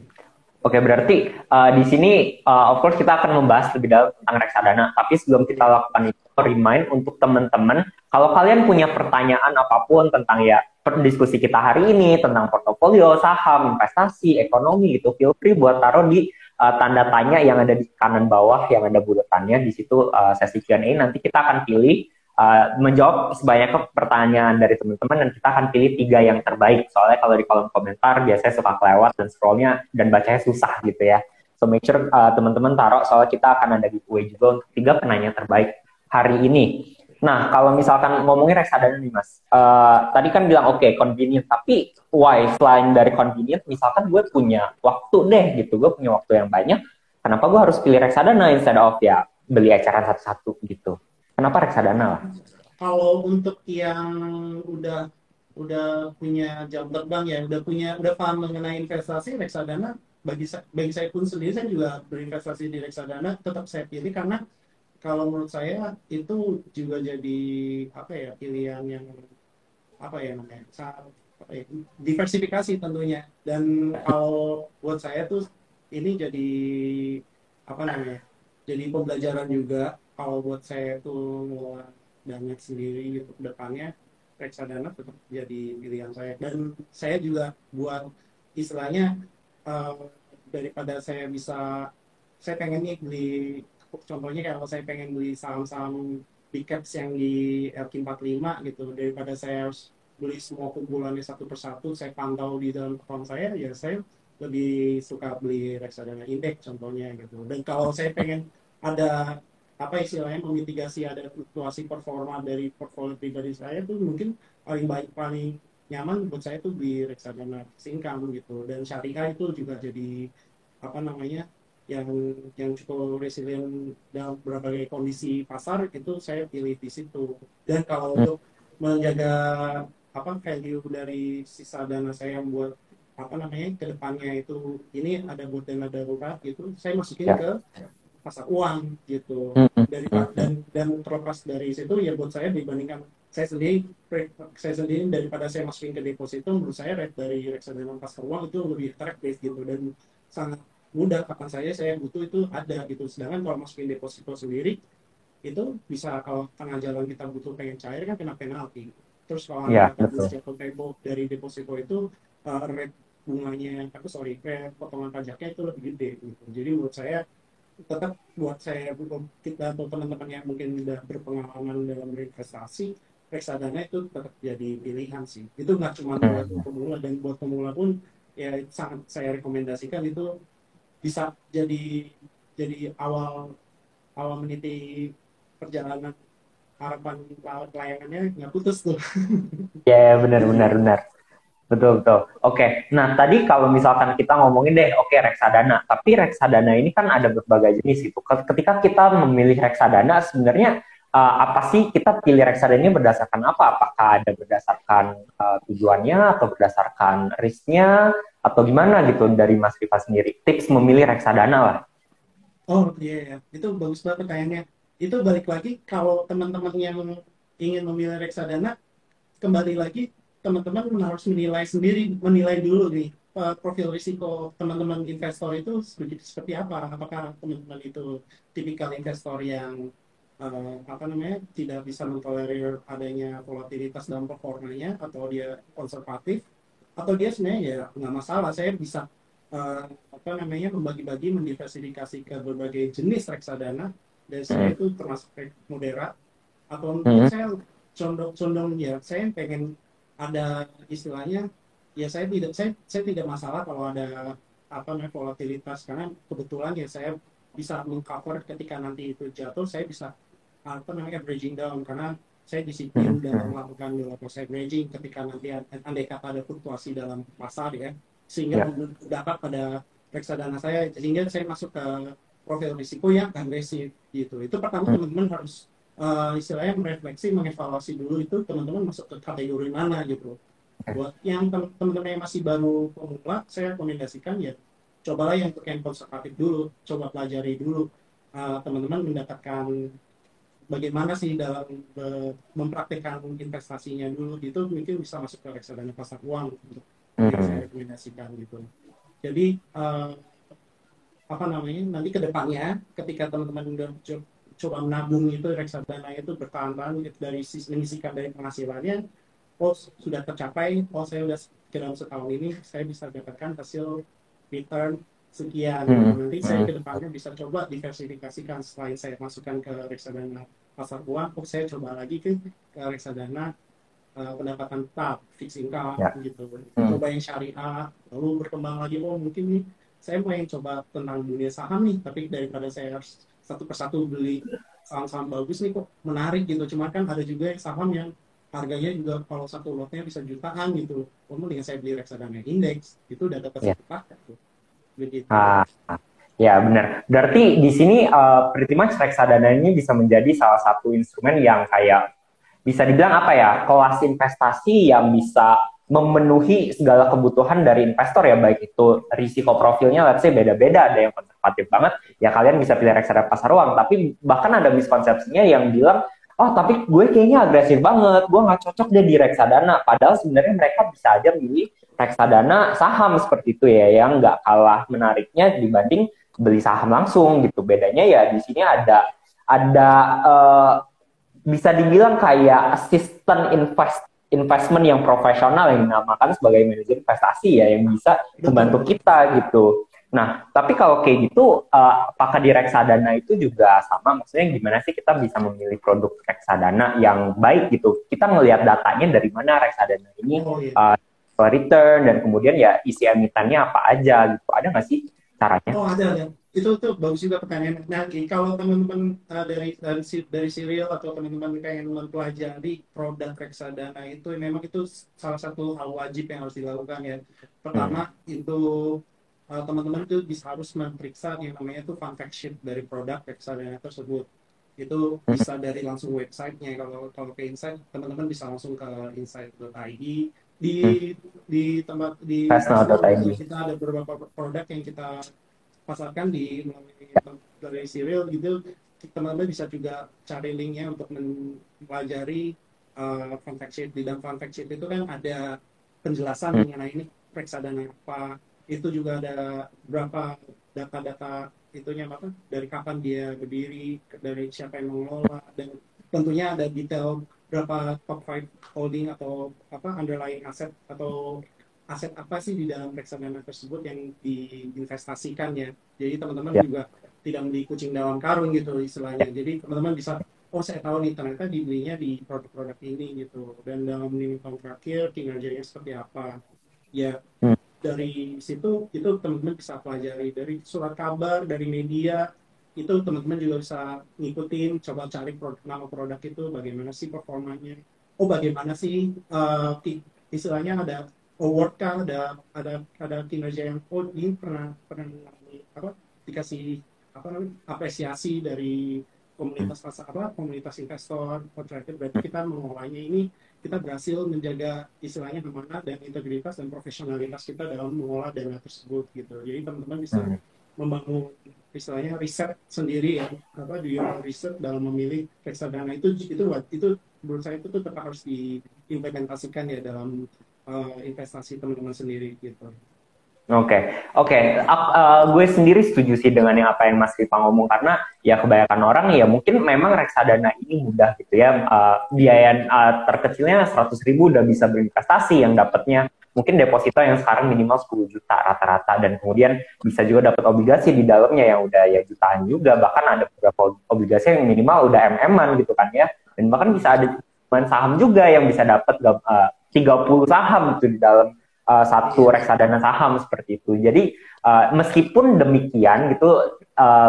Oke, berarti di sini of course kita akan membahas lebih dalam tentang reksadana. Tapi sebelum kita Iya. lakukan itu, remind untuk teman-teman, kalau kalian punya pertanyaan apapun tentang ya diskusi kita hari ini tentang portofolio, saham, investasi, ekonomi gitu, feel free buat taruh di tanda tanya yang ada di kanan bawah, yang ada bulatannya di situ, sesi Q&A. Nanti kita akan pilih menjawab sebanyak pertanyaan dari teman-teman, dan kita akan pilih tiga yang terbaik. Soalnya kalau di kolom komentar biasanya suka kelewat dan scrollnya dan bacanya susah gitu ya. So make sure teman-teman taruh, soalnya kita akan ada giveaway juga untuk tiga penanya terbaik hari ini. Nah, kalau misalkan ngomongin reksadana nih Mas, tadi kan bilang oke, convenient, tapi why selain dari convenient, misalkan gue punya waktu deh gitu, gue punya waktu yang banyak, kenapa gue harus pilih reksadana instead of ya beli eceran satu-satu gitu? Kenapa reksadana lah? Kalau untuk yang udah udah punya jam terbang ya, udah paham mengenai investasi, reksadana bagi saya pun sendiri, saya juga berinvestasi di reksadana, tetap saya pilih karena kalau menurut saya itu juga jadi apa ya, pilihan yang apa ya namanya, apa ya, diversifikasi tentunya. Dan kalau buat saya tuh ini jadi apa namanya, jadi pembelajaran juga. Kalau buat saya tuh ngelola dana sendiri gitu ke depannya, reksadana tetap jadi pilihan saya. Dan saya juga buat istilahnya, eh, daripada saya pengen nih beli, contohnya kalau saya pengen beli saham-saham big caps yang di LQ45 gitu, daripada saya harus beli semua kumpulannya satu persatu, saya pantau di dalam account saya, ya saya lebih suka beli reksadana indeks contohnya gitu. Dan kalau saya pengen ada apa istilahnya, memitigasi ada fluktuasi performa dari portfolio pribadi saya tuh, mungkin paling baik, paling nyaman buat saya tuh di reksadana fixed income gitu. Dan syariah itu juga jadi apa namanya, yang cukup resilient dalam berbagai kondisi pasar, itu saya pilih di situ. Dan kalau untuk menjaga apa value dari sisa dana saya yang buat apa namanya ke depannya itu ini ada buat dana darurat gitu, saya masukin Ya. ke pasar uang gitu. Hmm, hmm, Dari hmm, hmm. dan terlepas dari situ ya buat saya dibandingkan saya sendiri daripada saya masukin ke deposito, menurut saya rate dari reksadana pasar uang itu lebih atraktif gitu dan sangat mudah, kapan saya butuh itu ada gitu. Sedangkan kalau masukin deposito sendiri itu bisa, kalau tengah jalan kita butuh pengen cair kan kena penalti. Terus kalau Ya, ada betul. jatuh tempo dari deposito itu rate bunganya, aku sorry, rate potongan pajaknya itu lebih gede gitu. Jadi menurut saya tetap, buat saya kita atau teman-teman yang mungkin sudah berpengalaman dalam berinvestasi, reksadana itu tetap jadi pilihan sih. Itu nggak cuma buat Hmm. pemula, dan buat pemula pun ya sangat saya rekomendasikan itu bisa jadi awal awal meniti perjalanan, harapan layangannya nggak putus tuh. Ya, benar, benar, benar. Betul, betul. Oke, nah tadi kalau misalkan kita ngomongin deh, oke reksadana, tapi reksadana ini kan ada berbagai jenis itu. Ketika kita memilih reksadana, sebenarnya apa sih kita pilih reksadana ini berdasarkan apa? Apakah ada berdasarkan tujuannya atau berdasarkan risknya atau gimana gitu dari Mas Rifa sendiri? Tips memilih reksadana lah. Oh iya, yeah. Itu bagus banget pertanyaannya. Itu balik lagi, kalau teman-teman yang ingin memilih reksadana, kembali lagi teman-teman harus menilai sendiri, menilai dulu nih profil risiko teman-teman investor itu seperti apa. Apakah teman-teman itu tipikal investor yang apa namanya tidak bisa mentolerir adanya volatilitas dalam performanya, atau dia konservatif, atau dia sebenarnya ya nggak masalah, saya bisa apa namanya membagi-bagi, mendiversifikasi ke berbagai jenis reksadana, dan Hmm. saya itu termasuk moderat, atau mungkin Hmm. saya condong ya saya pengen ada istilahnya, ya saya tidak masalah kalau ada apa namanya volatilitas, karena kebetulan ya saya bisa mengcover ketika nanti itu jatuh, saya bisa apa namanya averaging down, karena saya Hmm. disiplin dalam Hmm. melakukan proses averaging ketika nanti andai kata ada fluktuasi dalam pasar ya, sehingga Ya. berdampak pada reksadana saya, sehingga saya masuk ke profil risiko yang agresif gitu. Itu pertama Hmm. teman-teman harus istilahnya merefleksi, mengevaluasi dulu itu teman-teman masuk ke kategori mana gitu. Buat yang teman-teman yang masih baru pemula, saya rekomendasikan ya cobalah yang untuk yang konservatif dulu, coba pelajari dulu teman-teman mendapatkan bagaimana sih dalam mempraktikkan investasinya dulu gitu, mungkin bisa masuk ke reksadana pasar uang untuk yang saya Hmm. rekomendasikan gitu. Jadi apa namanya nanti ke depannya ketika teman-teman udah coba menabung itu, reksadana itu bertahan-tahan dari menyisihkan dari penghasilannya, oh sudah tercapai, oh saya udah dalam setahun ini saya bisa dapatkan hasil return sekian gitu. Hmm. Nanti saya Hmm. ke depannya bisa coba diversifikasikan, selain saya masukkan ke reksadana pasar uang, oh saya coba lagi ke reksadana pendapatan tetap, fixed income Ya. gitu. Hmm. Coba yang syariah, lalu berkembang lagi, oh mungkin nih saya mau yang coba tentang dunia saham nih, tapi daripada saya harus satu persatu beli saham-saham bagus nih kok menarik gitu. Cuma kan ada juga yang saham yang harganya juga kalau satu lotnya bisa jutaan gitu. Oh, mending saya beli reksadana indeks, itu udah dapat Ya. satu paket tuh. Begitu. Ah, ya benar. Berarti di sini pretty much reksadana ini bisa menjadi salah satu instrumen yang kayak bisa dibilang apa ya, kelas investasi yang bisa memenuhi segala kebutuhan dari investor ya, baik itu risiko profilnya let's say beda-beda, ada yang konservatif banget ya kalian bisa pilih reksadana pasar uang, tapi bahkan ada miskonsepsinya yang bilang oh tapi gue kayaknya agresif banget, gue nggak cocok deh di reksadana, padahal sebenarnya mereka bisa aja milih reksadana saham seperti itu ya, yang nggak kalah menariknya dibanding beli saham langsung gitu. Bedanya ya di sini ada bisa dibilang kayak assistant investment yang profesional yang dinamakan sebagai manajer investasi ya, yang bisa membantu Betul. kita gitu. Nah, tapi kalau kayak gitu, apakah di reksadana itu juga sama? Maksudnya gimana sih kita bisa memilih produk reksadana yang baik gitu? Kita ngelihat datanya dari mana reksadana ini Oh iya. return, dan kemudian ya isi emitennya apa aja gitu. Ada nggak sih caranya? Oh ada ya. Itu tuh bagus juga pertanyaan. Nah, kalau teman-teman dari serial atau teman-teman pengen mempelajari produk reksadana itu, memang itu salah satu hal wajib yang harus dilakukan ya. Pertama Hmm. itu teman-teman tuh bisa harus memeriksa yang namanya tuh fund fact sheet dari produk reksadana tersebut. Itu bisa dari langsung websitenya. Kalau kalau ke Insight, teman-teman bisa langsung ke insight.id. Di tempat di Fastnow juga Fastnow.id. kita ada beberapa produk yang kita pasarkan di melalui dari serial gitu. Teman-teman bisa juga cari linknya untuk mempelajari fun fact sheet. Di dalam fun fact sheet itu kan ada penjelasan mengenai ini reksadana apa, itu juga ada berapa data-data itunya apa, dari kapan dia berdiri, dari siapa yang mengelola, dan tentunya ada detail berapa top 5 holding atau apa underlying aset, atau aset apa sih di dalam reksadana tersebut yang diinvestasikan ya. Jadi teman-teman Ya. juga tidak beli kucing dalam karung gitu istilahnya. Jadi teman-teman bisa, oh saya tahu nih ternyata dibelinya di produk-produk ini gitu. Dan dalam 5 tahun terakhir kinerjanya seperti apa. Ya Hmm. dari situ itu teman-teman bisa pelajari dari surat kabar, dari media, itu teman-teman juga bisa ngikutin, coba cari nama produk itu bagaimana sih performanya, oh bagaimana sih istilahnya ada award kah, ada kinerja yang, oh ini pernah apa dikasih apa namanya apresiasi dari komunitas pasar apa komunitas investor, oh ternyata berarti kita mengolahnya ini, kita berhasil menjaga istilahnya amanah dan integritas dan profesionalitas kita dalam mengolah dana tersebut gitu. Jadi teman-teman bisa membangun istilahnya riset sendiri ya, apa do your own research dalam memilih reksadana itu menurut saya itu tuh tetap harus diimplementasikan ya dalam investasi teman-teman sendiri gitu. Oke, gue sendiri setuju sih dengan yang apa yang Mas Rifa ngomong, karena ya kebanyakan orang ya mungkin memang reksadana ini mudah gitu ya, biaya terkecilnya 100.000 udah bisa berinvestasi, yang dapatnya mungkin deposito yang sekarang minimal 10 juta rata-rata, dan kemudian bisa juga dapat obligasi di dalamnya yang udah ya jutaan juga, bahkan ada beberapa obligasi yang minimal udah MM-an gitu kan ya, dan bahkan bisa ada saham juga yang bisa dapat 30 saham gitu di dalam satu reksadana saham seperti itu. Jadi meskipun demikian gitu,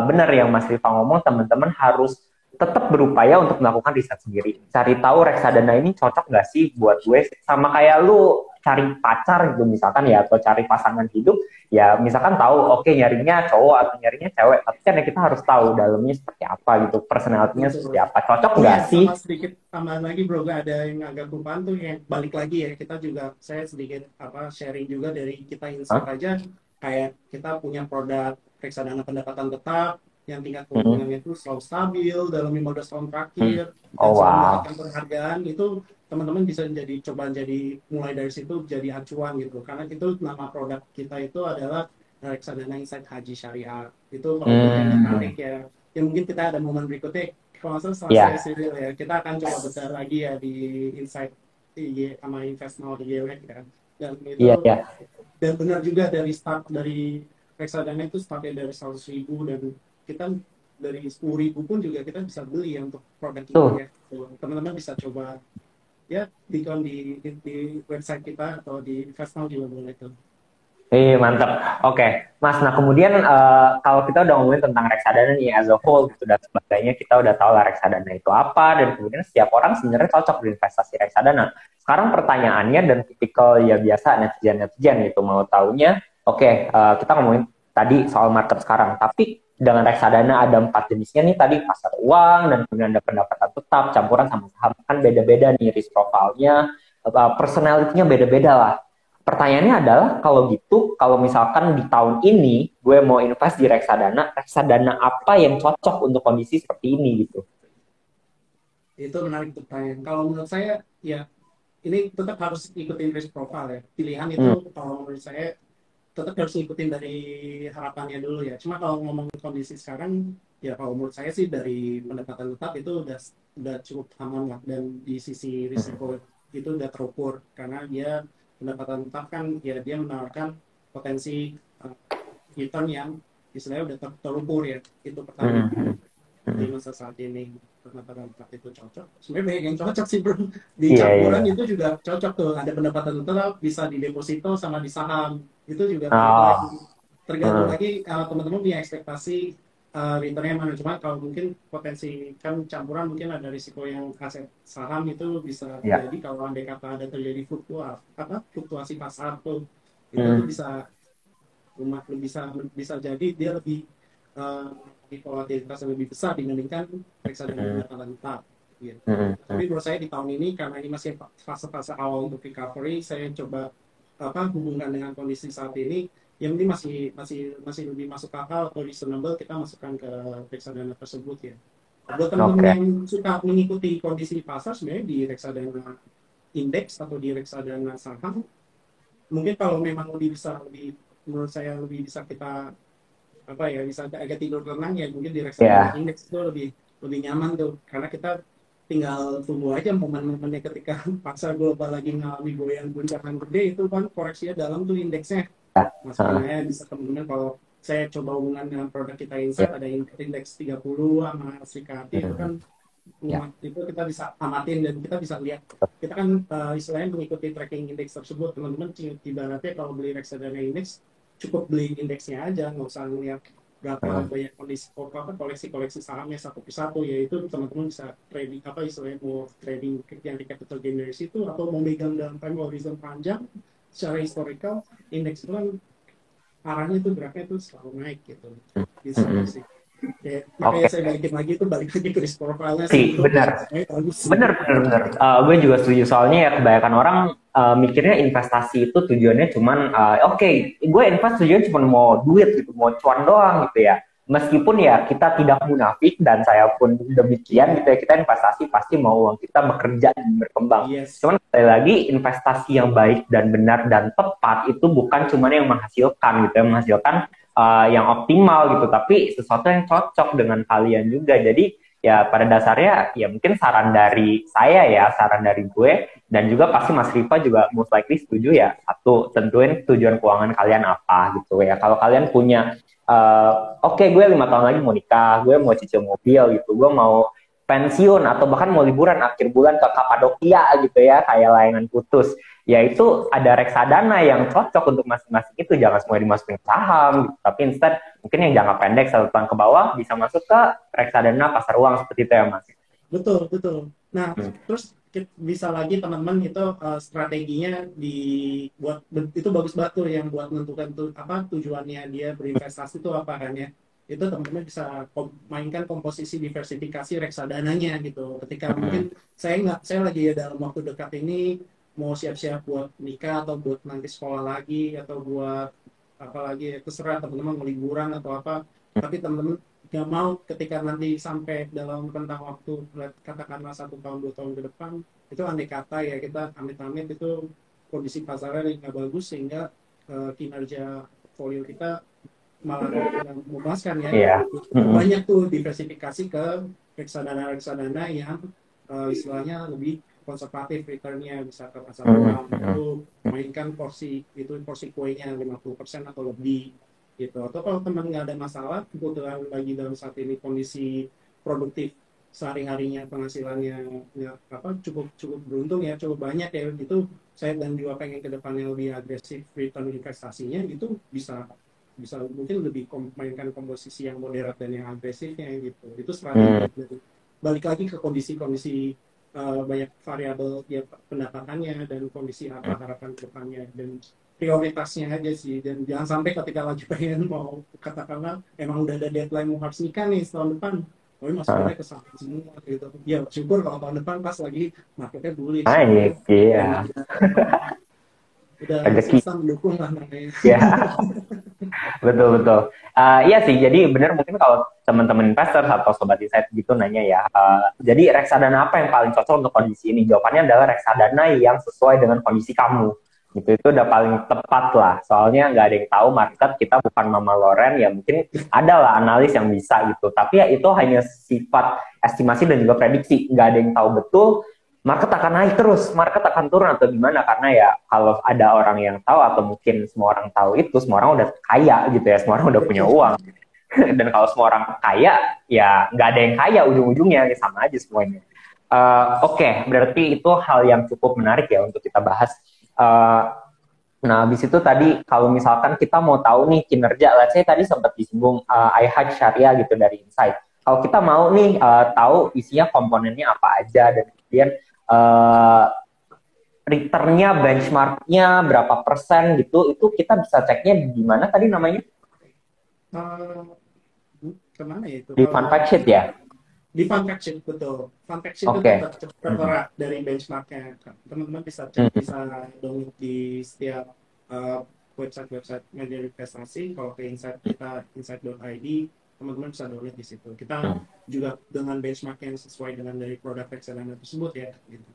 benar yang Mas Rifa ngomong, teman-teman harus tetap berupaya untuk melakukan riset sendiri. Cari tahu reksadana ini cocok nggak sih buat gue, sama kayak lu cari pacar gitu misalkan ya, atau cari pasangan hidup ya, misalkan tahu oke, nyarinya cowok atau nyarinya cewek, tapi kan ya kita harus tahu dalamnya seperti apa gitu, personalitinya seperti apa, cocok nggak sih? Sama sedikit tambahan lagi bro, gak ada yang agak lupaan tuh, yang balik lagi ya, kita juga saya sedikit apa sharing juga dari kita Insight aja, kayak kita punya produk reksadana pendapatan tetap yang tingkat keuntungannya itu selalu stabil dalam 15 tahun terakhir dan Oh selalu wow. mendapatkan penghargaan. Itu teman-teman bisa coba jadi mulai dari situ jadi acuan gitu, karena itu nama produk kita itu adalah reksadana Insight Haji Syariah. Itu kalau mungkin tertarik ya mungkin kita ada momen berikutnya, kalau nggak salah setelah saya serial ya, kita akan coba besar lagi ya di Insight sama Investment di GW kan. Dan itu dan benar juga dari start dari reksadana itu startnya dari 100.000, dan kita dari 10.000 pun juga kita bisa beli ya untuk produk ini ya. Teman-teman bisa coba ya di website kita atau di Investment juga boleh tuh. Mantap. Oke, Mas. Nah, kemudian kalau kita udah ngomongin tentang reksadana nih as a whole gitu dan sebagainya, kita udah tahu lah reksadana itu apa, dan kemudian setiap orang sebenarnya cocok berinvestasi reksadana. Sekarang pertanyaannya, dan tipikal ya biasa netizen gitu mau taunya, kita ngomongin tadi soal market sekarang, tapi dengan reksadana ada 4 jenisnya nih tadi, pasar uang, dan kemudian ada pendapatan tetap, campuran sama saham, kan beda-beda nih risk profile-nya, personality-nya beda-beda lah. Pertanyaannya adalah, kalau gitu, kalau misalkan di tahun ini gue mau invest di reksadana apa yang cocok untuk kondisi seperti ini gitu? Itu menarik pertanyaan. Kalau menurut saya ya ini tetap harus ikutin risk profile ya. Pilihan itu kalau menurut saya tetap harus ngikutin dari harapannya dulu ya. Cuma kalau ngomong kondisi sekarang ya, kalau menurut saya sih dari pendapatan tetap itu udah cukup aman lah, dan di sisi risiko itu udah terukur, karena dia pendapatan tetap kan ya dia menawarkan potensi return yang istilahnya udah terukur ya. Itu pertama di masa saat ini pendapatan tetap itu cocok. Sebenarnya banyak yang cocok sih bro. Di campuran itu juga cocok tuh. Ada pendapatan tetap bisa di deposito sama di saham. Itu juga tergantung lagi kalau teman-teman punya ekspektasi returnnya mana. Cuma kalau mungkin potensi kan campuran mungkin ada risiko yang aset saham itu bisa jadi kalau andai kata ada terjadi fluktuasi pasar tuh, itu tuh bisa jadi dia lebih volatilitas yang lebih besar dibandingkan reksadana pendapatan tetap. Gitu. Tapi menurut saya di tahun ini karena ini masih fase-fase awal untuk recovery, saya coba hubungkan dengan kondisi saat ini, yang ini masih lebih masuk akal atau reasonable kita masukkan ke reksadana tersebut ya. Buat teman-teman Oke. yang suka mengikuti kondisi pasar, sebenarnya di reksadana indeks atau di reksadana saham, mungkin kalau memang menurut saya lebih bisa kita bisa agak tidur tenang ya, mungkin di reksadana Ya. indeks itu lebih nyaman tuh, karena kita tinggal tunggu aja momen-momennya ketika pasar global lagi ngalami goyang guncangan gede, itu kan koreksinya dalam tuh indeksnya. Masukin Heeh. aja bisa teman-teman, kalau saya coba hubungan dengan produk kita Ya. Insight, ada indeks 30 sama Srikati, itu kan Ya. itu kita bisa amatin dan kita bisa lihat, kita kan istilahnya mengikuti tracking indeks tersebut. Teman-teman ibaratnya kalau beli reksadana indeks, cukup beli indeksnya aja, nggak usah ngeliat berapa Heeh. banyak koleksi sahamnya satu persatu. Yaitu teman-teman bisa trading, istilahnya mau trading yang di capital gain dari situ, atau mau megang dalam time horizon panjang secara historical, indeks itu kan arahnya itu geraknya itu selalu naik gitu. Bisa Mm-mm. sih. Ya, makanya Oke. saya balik lagi ke risk profile-nya sih, Sih, itu benar. bagus sih. Bener, bener, bener. Gue juga setuju, soalnya ya kebanyakan orang mikirnya investasi itu tujuannya cuman oke, gue invest tujuannya cuma mau duit gitu, mau cuan doang gitu ya. Meskipun ya kita tidak munafik, dan saya pun demikian gitu ya, kita investasi pasti mau uang kita bekerja dan berkembang. Yes, Cuman sekali lagi, investasi yang baik dan benar dan tepat itu bukan cuman yang menghasilkan gitu ya, menghasilkan yang optimal gitu, tapi sesuatu yang cocok dengan kalian juga. Jadi ya pada dasarnya ya mungkin saran dari saya ya, saran dari gue, dan juga pasti Mas Rifa juga most likely setuju ya, satu, tentuin tujuan keuangan kalian apa gitu ya. Kalau kalian punya oke, gue 5 tahun lagi mau nikah, gue mau cicil mobil gitu, gue mau pensiun atau bahkan mau liburan akhir bulan ke Kapadokia gitu ya, kayak layangan putus, ya itu ada reksadana yang cocok untuk masing-masing itu. Jangan semua dimasukin ke saham gitu, tapi instead mungkin yang jangka pendek 1 tahun ke bawah bisa masuk ke reksadana pasar uang seperti itu ya Mas. betul, betul. Nah, Hmm. terus bisa lagi teman-teman itu strateginya itu bagus banget tuh, yang buat menentukan tuh tujuannya dia berinvestasi itu apa kan ya. Itu teman-teman bisa mainkan komposisi diversifikasi reksadananya gitu. Ketika Hmm. mungkin saya lagi ya dalam waktu dekat ini mau siap-siap buat nikah atau buat nanti sekolah lagi atau buat apa lagi, terserah teman-teman mau liburan atau apa. Tapi teman-teman nggak mau ketika nanti sampai dalam rentang waktu katakanlah 1 tahun 2 tahun ke depan, itu andai kata ya, kita amit-amit itu kondisi pasarnya nggak bagus sehingga kinerja portfolio kita malah kurang memuaskan ya. Iya. Hmm. Banyak tuh diversifikasi ke reksadana-reksadana yang istilahnya lebih konservatif returnnya, bisa ke pasar Hmm. uang, Hmm. itu mainkan porsi kuenya 50% atau lebih gitu. Atau kalau teman nggak ada masalah, kebetulan lagi dalam saat ini kondisi produktif sehari-harinya, penghasilannya ya, cukup cukup beruntung ya, cukup banyak ya, itu saya dan juga pengen ke depannya lebih agresif return investasinya, itu bisa bisa mungkin lebih mainkan komposisi yang moderat dan yang agresifnya gitu. Itu Hmm. strategi. Balik lagi ke kondisi banyak variabel ya, pendapatannya dan kondisi apa harapan ke depannya, dan prioritasnya aja sih. Dan jangan sampai ketika lagi pengen mau, katakanlah emang udah ada deadline mau harus nikah nih tahun depan, tapi Ah, masukinnya ke saham semua gitu. Ya syukur kalau tahun depan pas lagi marketnya bullish gitu. baik, iya, Dan udah rezeki. semesta mendukung lah namanya. Ya, betul betul. Iya sih, jadi benar, mungkin kalau teman-teman investor atau sobat insight gitu nanya ya, jadi reksadana apa yang paling cocok untuk kondisi ini? Jawabannya adalah reksadana yang sesuai dengan kondisi kamu. Gitu, itu udah paling tepat lah. Soalnya nggak ada yang tahu market, kita bukan Mama Loren, ya mungkin ada lah analis yang bisa gitu. Tapi ya itu hanya sifat estimasi dan juga prediksi. Nggak ada yang tahu betul market akan naik terus, market akan turun atau gimana, karena ya kalau ada orang yang tahu atau mungkin semua orang tahu itu, semua orang udah kaya gitu ya, semua orang udah punya Betul. uang. Dan kalau semua orang kaya, ya nggak ada yang kaya ujung-ujungnya, ya sama aja semuanya. Oke, berarti itu hal yang cukup menarik ya untuk kita bahas. Uh, nah, habis itu tadi kalau misalkan kita mau tahu nih kinerja, let's say tadi sempat disinggung iHeart Syariah gitu dari Insight. Kalau kita mau nih tahu isinya komponennya apa aja, dan kemudian uh, returnnya, benchmarknya berapa persen gitu, itu kita bisa ceknya di mana tadi namanya? Uh, kemana ya itu? Di Kalau fun fact sheet ya? di fun fact sheet, betul. Fun fact sheet itu Oke. tertera dari benchmarknya. Teman-teman bisa cek, Mhm. bisa download di setiap uh, website-website media investasi. Kalau ke insight kita insight.id, teman-teman bisa download di situ. Kita juga dengan benchmark yang sesuai dengan dari produk reksadana tersebut ya. Gitu.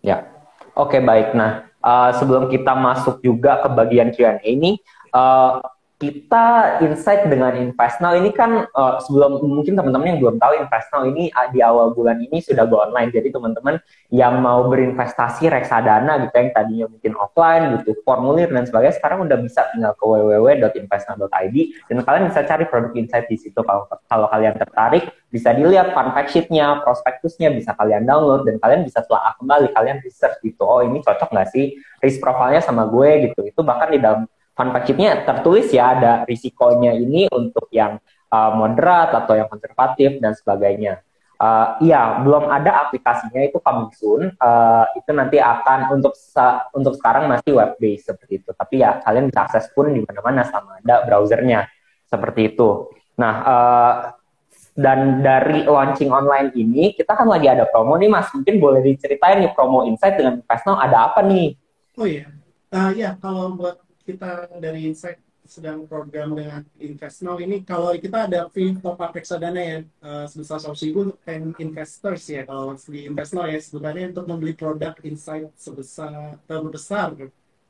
Ya, oke baik. Nah, sebelum kita masuk juga ke bagian Q&A ini, uh, kita insight dengan InvestNow ini kan sebelum mungkin teman-teman yang belum tahu InvestNow ini di awal bulan ini sudah go online. Jadi teman-teman yang mau berinvestasi reksadana gitu yang tadinya mungkin offline, butuh formulir dan sebagainya, sekarang udah bisa tinggal ke www.investnow.id dan kalian bisa cari produk insight di situ. Kalau kalian tertarik, bisa dilihat fun fact sheet-nya, prospektusnya bisa kalian download dan kalian bisa telah kembali, kalian research gitu, oh ini cocok nggak sih risk profile-nya sama gue gitu. Itu bahkan di dalam fun fact sheet-nya tertulis ya ada risikonya ini untuk yang moderat atau yang konservatif dan sebagainya. Iya, belum ada aplikasinya, itu coming soon. Itu nanti akan untuk sekarang masih web based seperti itu. Tapi ya kalian bisa akses pun di mana-mana sama ada browsernya seperti itu. Nah, dan dari launching online ini kita kan lagi ada promo nih Mas. Mungkin boleh diceritain nih promo Insight dengan InvestNow ada apa nih? Oh iya, ya kalau buat kita dari Insight sedang program dengan InvestNow ini, kalau kita ada free top up reksadana ya sebesar 100.000 untuk investors ya, kalau di InvestNow ya sebenarnya untuk membeli produk Insight sebesar terbesar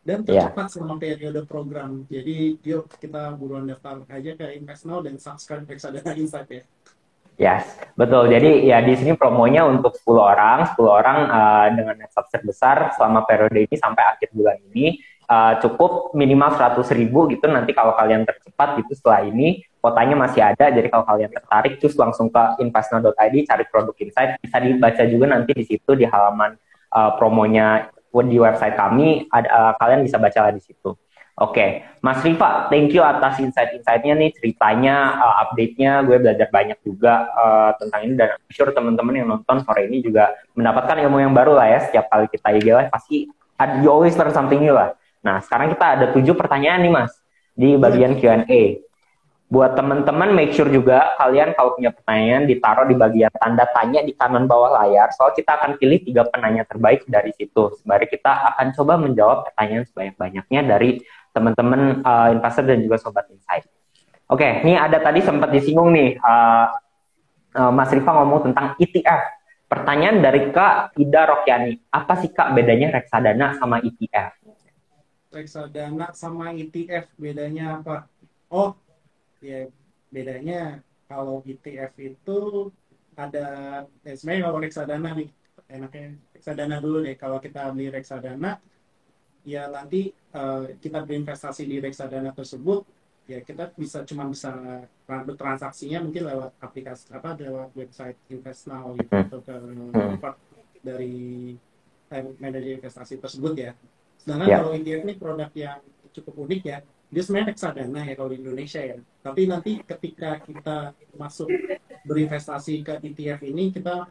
dan Ya. tercepat selama periode program. Jadi yuk kita buruan daftar aja ke InvestNow dan subscribe reksadana Insight ya. Yes, betul. Jadi ya di sini promonya untuk 10 orang, 10 orang dengan net subscribe besar selama periode ini sampai akhir bulan ini cukup minimal 100.000 gitu. Nanti kalau kalian tercepat gitu setelah ini kuotanya masih ada. Jadi kalau kalian tertarik terus langsung ke investnow.id cari produk insight, bisa dibaca juga nanti di situ di halaman promonya di website kami. Kalian bisa baca di situ. Oke, Mas Rifa, thank you atas insight-insightnya nih, ceritanya, update-nya, gue belajar banyak juga tentang ini, dan I'm sure teman-teman yang nonton sore ini juga mendapatkan ilmu yang baru lah ya, setiap kali kita IG Live, pasti you always learn something new lah. Nah, sekarang kita ada 7 pertanyaan nih Mas, di bagian Q&A. Buat teman-teman, make sure juga kalian kalau punya pertanyaan ditaruh di bagian tanda tanya di kanan bawah layar. Soal kita akan pilih 3 penanya terbaik dari situ. Sembari kita akan coba menjawab pertanyaan sebanyak-banyaknya dari teman-teman investor dan juga sobat insight. Oke, ini ada tadi sempat disinggung nih, Mas Rifa ngomong tentang ETF. Pertanyaan dari Kak Ida Rokyani, apa sih Kak bedanya reksadana sama ETF? Reksadana sama ETF bedanya apa? Oh, ya bedanya kalau ETF itu ada sebenarnya kalau reksadana nih enaknya reksadana dulu deh. Kalau kita beli reksadana ya nanti kita berinvestasi di reksadana tersebut ya kita bisa bertransaksinya mungkin lewat aplikasi apa lewat website InvestNow gitu atau ke part dari manajer investasi tersebut ya. Sedangkan kalau ETF ini produk yang cukup unik ya, dia sebenarnya reksadana ya kalau di Indonesia ya. Tapi nanti ketika kita masuk berinvestasi ke ETF ini, kita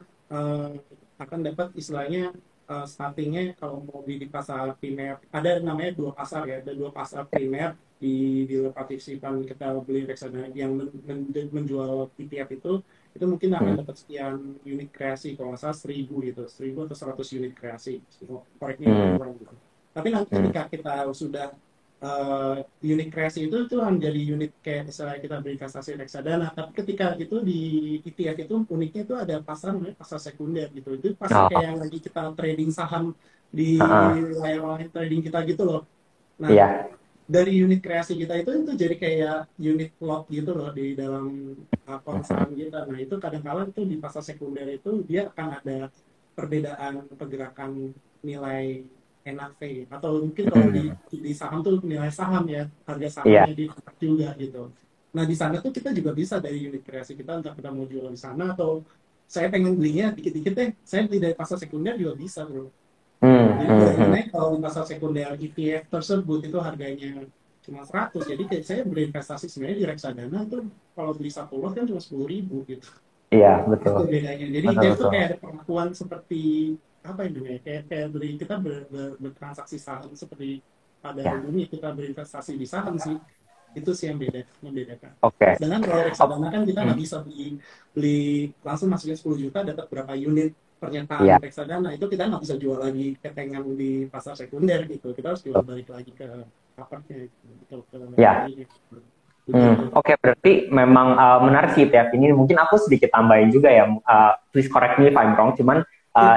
akan dapat istilahnya startingnya kalau mau di pasar primer, ada namanya 2 pasar ya, ada 2 pasar primer di partisipan kita beli reksadana yang menjual ETF itu mungkin akan dapat sekian unit kreasi, kalau nggak salah 1.000 gitu, 1.000 atau 100 unit kreasi, koreknya gitu. Tapi nanti ketika kita sudah unit kreasi itu menjadi unit kayak misalnya kita berinvestasi reksadana, tapi ketika itu di ETF itu uniknya itu ada pasar namanya pasar sekunder gitu, itu pasar kayak yang lagi kita trading saham di layar trading kita gitu loh. Nah dari unit kreasi kita itu jadi kayak unit lot gitu loh di dalam akun saham kita. Nah itu kadang-kadang itu di pasar sekunder itu dia akan ada perbedaan pergerakan nilai NAV atau mungkin kalau di saham tuh nilai saham ya, harga sahamnya di juga gitu. Nah di sana tuh kita juga bisa dari unit kreasi kita, entah kita mau jual di sana atau saya pengen belinya dikit-dikit deh, saya beli dari pasar sekunder juga bisa bro. Jadi biasanya kalau di pasar sekunder ETF tersebut itu harganya cuma 100, jadi kayak saya berinvestasi sebenarnya di reksadana itu kalau beli 1 lot kan cuma 10.000 gitu. Iya betul. Itu bedanya. Jadi ETF tuh kayak ada perlakuan seperti apa itu ya, kayak beri kita bertransaksi saham seperti pada umumnya kita berinvestasi di saham sih. Itu sih yang membedakan. Oke. Sedangkan kalau reksadana kan kita nggak bisa beli langsung masukin 10 juta dapat berapa unit Iya. pernyataan reksadana, itu kita nggak bisa jual lagi ketengan di pasar sekunder gitu, kita harus jual balik lagi ke apartnya gitu, ke Ya. begitu. Oke, berarti memang menarik sih Tiaf. Ini mungkin aku sedikit tambahin juga ya. Please correct me if I'm wrong. Cuman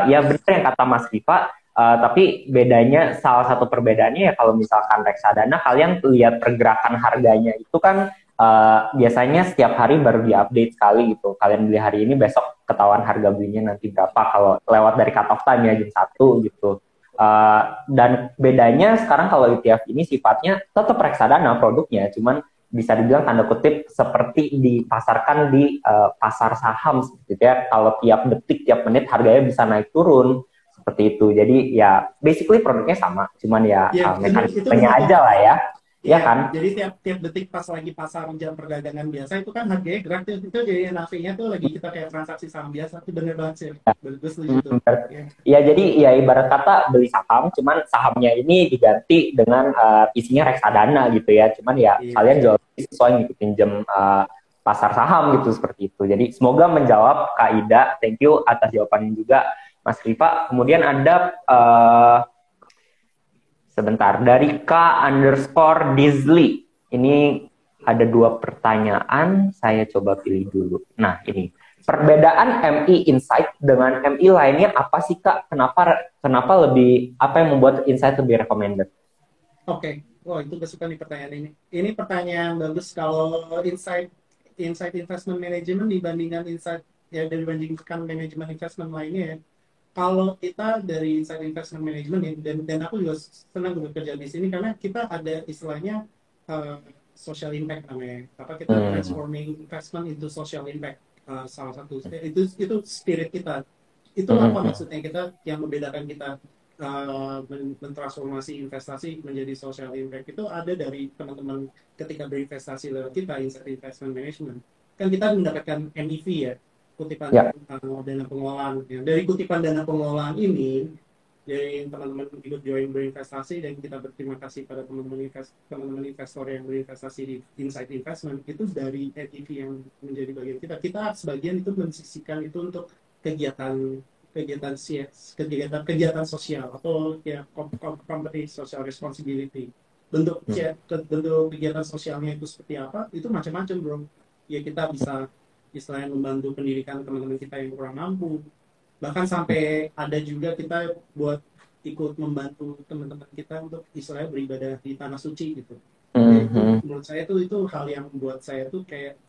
ya benar yang kata Mas Rifa. Tapi bedanya, salah satu perbedaannya ya kalau misalkan reksadana, kalian lihat pergerakan harganya itu kan biasanya setiap hari baru diupdate sekali gitu. Kalian beli hari ini, besok ketahuan harga belinya nanti berapa. Kalau lewat dari cut off time ya jam 1 gitu. Dan bedanya sekarang kalau ETF ini sifatnya tetap reksadana produknya, cuman bisa dibilang tanda kutip seperti dipasarkan di pasar saham seperti itu ya. Kalau tiap detik, tiap menit harganya bisa naik turun seperti itu. Jadi ya basically produknya sama, cuman ya mekanismenya aja lah ya. Ya kan? Jadi tiap detik pas lagi pasar jam perdagangan biasa itu kan harganya gerak tuh, itu jadi NAV-nya tuh lagi kita kayak transaksi saham biasa. Itu bener banget sih. Gue setuju tuh. Ya jadi ya ibarat kata beli saham, cuman sahamnya ini diganti dengan isinya reksadana gitu ya. Cuman ya kalian jual sesuai ngikutin jam pasar saham gitu, seperti itu. Jadi semoga menjawab Kak Ida. Thank you atas jawabannya juga Mas Rifa. Kemudian ada sebentar, dari K_Disley. Ini ada 2 pertanyaan, saya coba pilih dulu. Nah, ini. Perbedaan MI Insight dengan MI lainnya apa sih, Kak? Kenapa lebih, apa yang membuat Insight lebih recommended? Oke. Wah, itu gue suka nih pertanyaan ini. Ini pertanyaan bagus. Kalau Insight Investment Management dibandingkan dibandingkan manajemen investment lainnya ya. Kalau kita dari Insight Investment Management ya, dan aku juga senang bekerja di sini karena kita ada istilahnya social impact namanya. Kita transforming investment into social impact, salah satu itu spirit kita. Itu apa maksudnya, kita yang membedakan kita mentransformasi investasi menjadi social impact itu ada dari teman-teman ketika berinvestasi lewat kita Insight Investment Management. Kan kita mendapatkan MEV ya, kutipan dana pengelolaan. Dari kutipan dana pengelolaan ini, dari teman-teman ikut join berinvestasi, dan kita berterima kasih pada teman-teman investor yang berinvestasi di Insight Investment, itu dari ETV yang menjadi bagian kita. Kita sebagian itu mensisikan itu untuk kegiatan sosial atau ya company social responsibility. Bentuk kegiatan sosialnya itu seperti apa? Itu macam-macam, bro. Ya kita bisa istilahnya membantu pendidikan teman-teman kita yang kurang mampu, bahkan sampai ada juga kita buat ikut membantu teman-teman kita untuk istilahnya beribadah di tanah suci gitu. Menurut saya itu hal yang buat saya tuh kayak,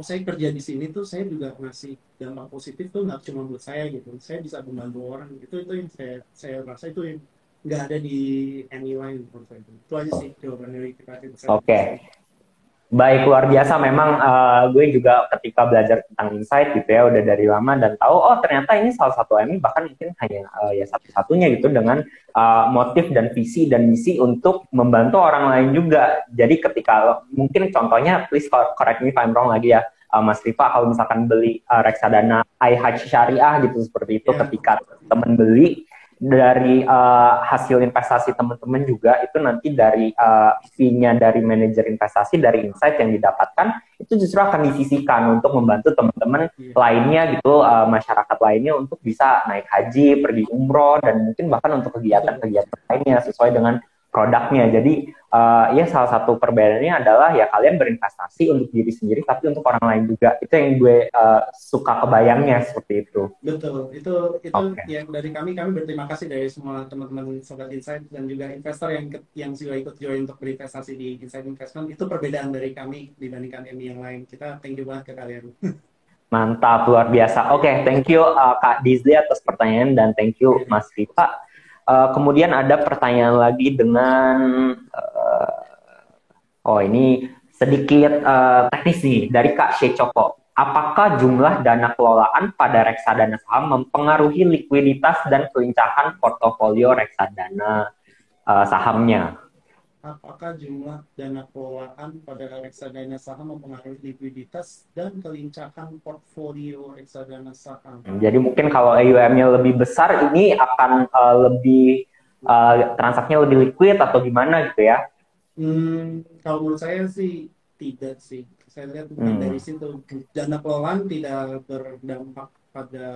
saya kerja di sini tuh saya juga ngasih dampak positif tuh, nggak cuma buat saya gitu, saya bisa membantu orang gitu. Itu yang saya rasa itu yang nggak ada di any line menurut saya. Itu aja sih jawaban dari kita. Oke. Baik, luar biasa. Memang gue juga ketika belajar tentang Insight gitu ya, udah dari lama dan tahu, oh ternyata ini salah satu MI, bahkan mungkin hanya ya satu-satunya gitu dengan motif dan visi dan misi untuk membantu orang lain juga. Jadi ketika, mungkin contohnya, please correct me if I'm wrong lagi ya, Mas Rifa, kalau misalkan beli reksadana iHajj Syariah gitu, seperti itu, ketika teman beli, dari hasil investasi teman-teman juga itu nanti dari fee-nya dari manajer investasi dari Insight yang didapatkan itu justru akan disisihkan untuk membantu teman-teman lainnya gitu, masyarakat lainnya untuk bisa naik haji, pergi umroh, dan mungkin bahkan untuk kegiatan-kegiatan lainnya sesuai dengan produknya. Jadi ya salah satu perbedaannya adalah ya kalian berinvestasi untuk diri sendiri tapi untuk orang lain juga. Itu yang gue suka kebayangnya seperti itu. Betul, itu yang dari kami berterima kasih dari semua teman-teman Sobat Insight dan juga investor yang sudah ikut join untuk berinvestasi di Insight Investment. Itu perbedaan dari kami dibandingkan MI yang lain. Kita thank you banget ke kalian. Mantap, luar biasa. Oke, thank you Kak Disley atas pertanyaan dan thank you Mas Rifa. Kemudian ada pertanyaan lagi dengan ini sedikit teknis nih dari Kak Shechoko. Apakah jumlah dana kelolaan pada reksadana saham mempengaruhi likuiditas dan kelincahan portofolio reksadana sahamnya? Apakah jumlah dana kelolaan pada reksadana saham mempengaruhi likuiditas dan kelincahan portfolio reksadana saham? Jadi mungkin kalau AUM-nya lebih besar, ini akan lebih transaksinya lebih liquid atau gimana gitu ya? Kalau menurut saya sih tidak sih. Saya lihat bukan dari Hmm, situ. Dana kelolaan tidak berdampak pada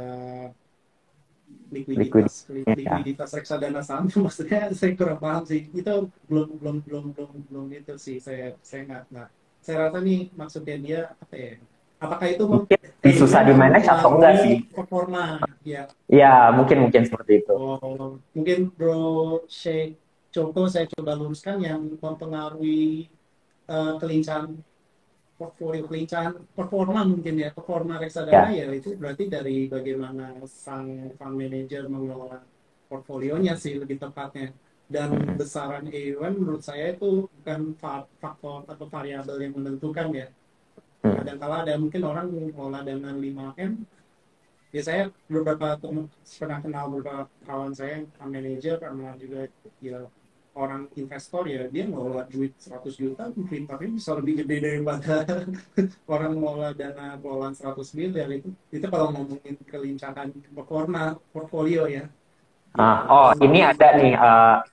likuiditas likuiditasnya ya. likuiditas reksadana saham. Maksudnya saya kurang paham sih. Itu belum itu sih. Saya nggak. Saya rasa nih maksudnya dia apa ya? Apakah itu Mungkin susah AUM di manage atau enggak sih? mempengaruhi performa? Ya, Ya, mungkin seperti itu. oh, mungkin Bro Sheikh contoh saya coba luruskan yang mempengaruhi kelincahan portfolio, kelincahan performa mungkin ya, performa reksadana Ya. ya itu berarti dari bagaimana sang fund manager mengelola portfolionya sih lebih tepatnya. Dan Hmm, besaran AUM menurut saya itu bukan faktor atau variabel yang menentukan ya. hmm. Kadang-kala ada mungkin orang mengelola dengan 5M. Ya saya pernah kenal beberapa kawan saya yang fund manager karena juga ya orang investor ya dia ngelola duit 100 juta returnnya bisa lebih gede daripada orang ngelola dana kelolaan 100 miliar itu kalau ngomongin kelincahan performa portfolio ya gitu. Oh, ini ada nih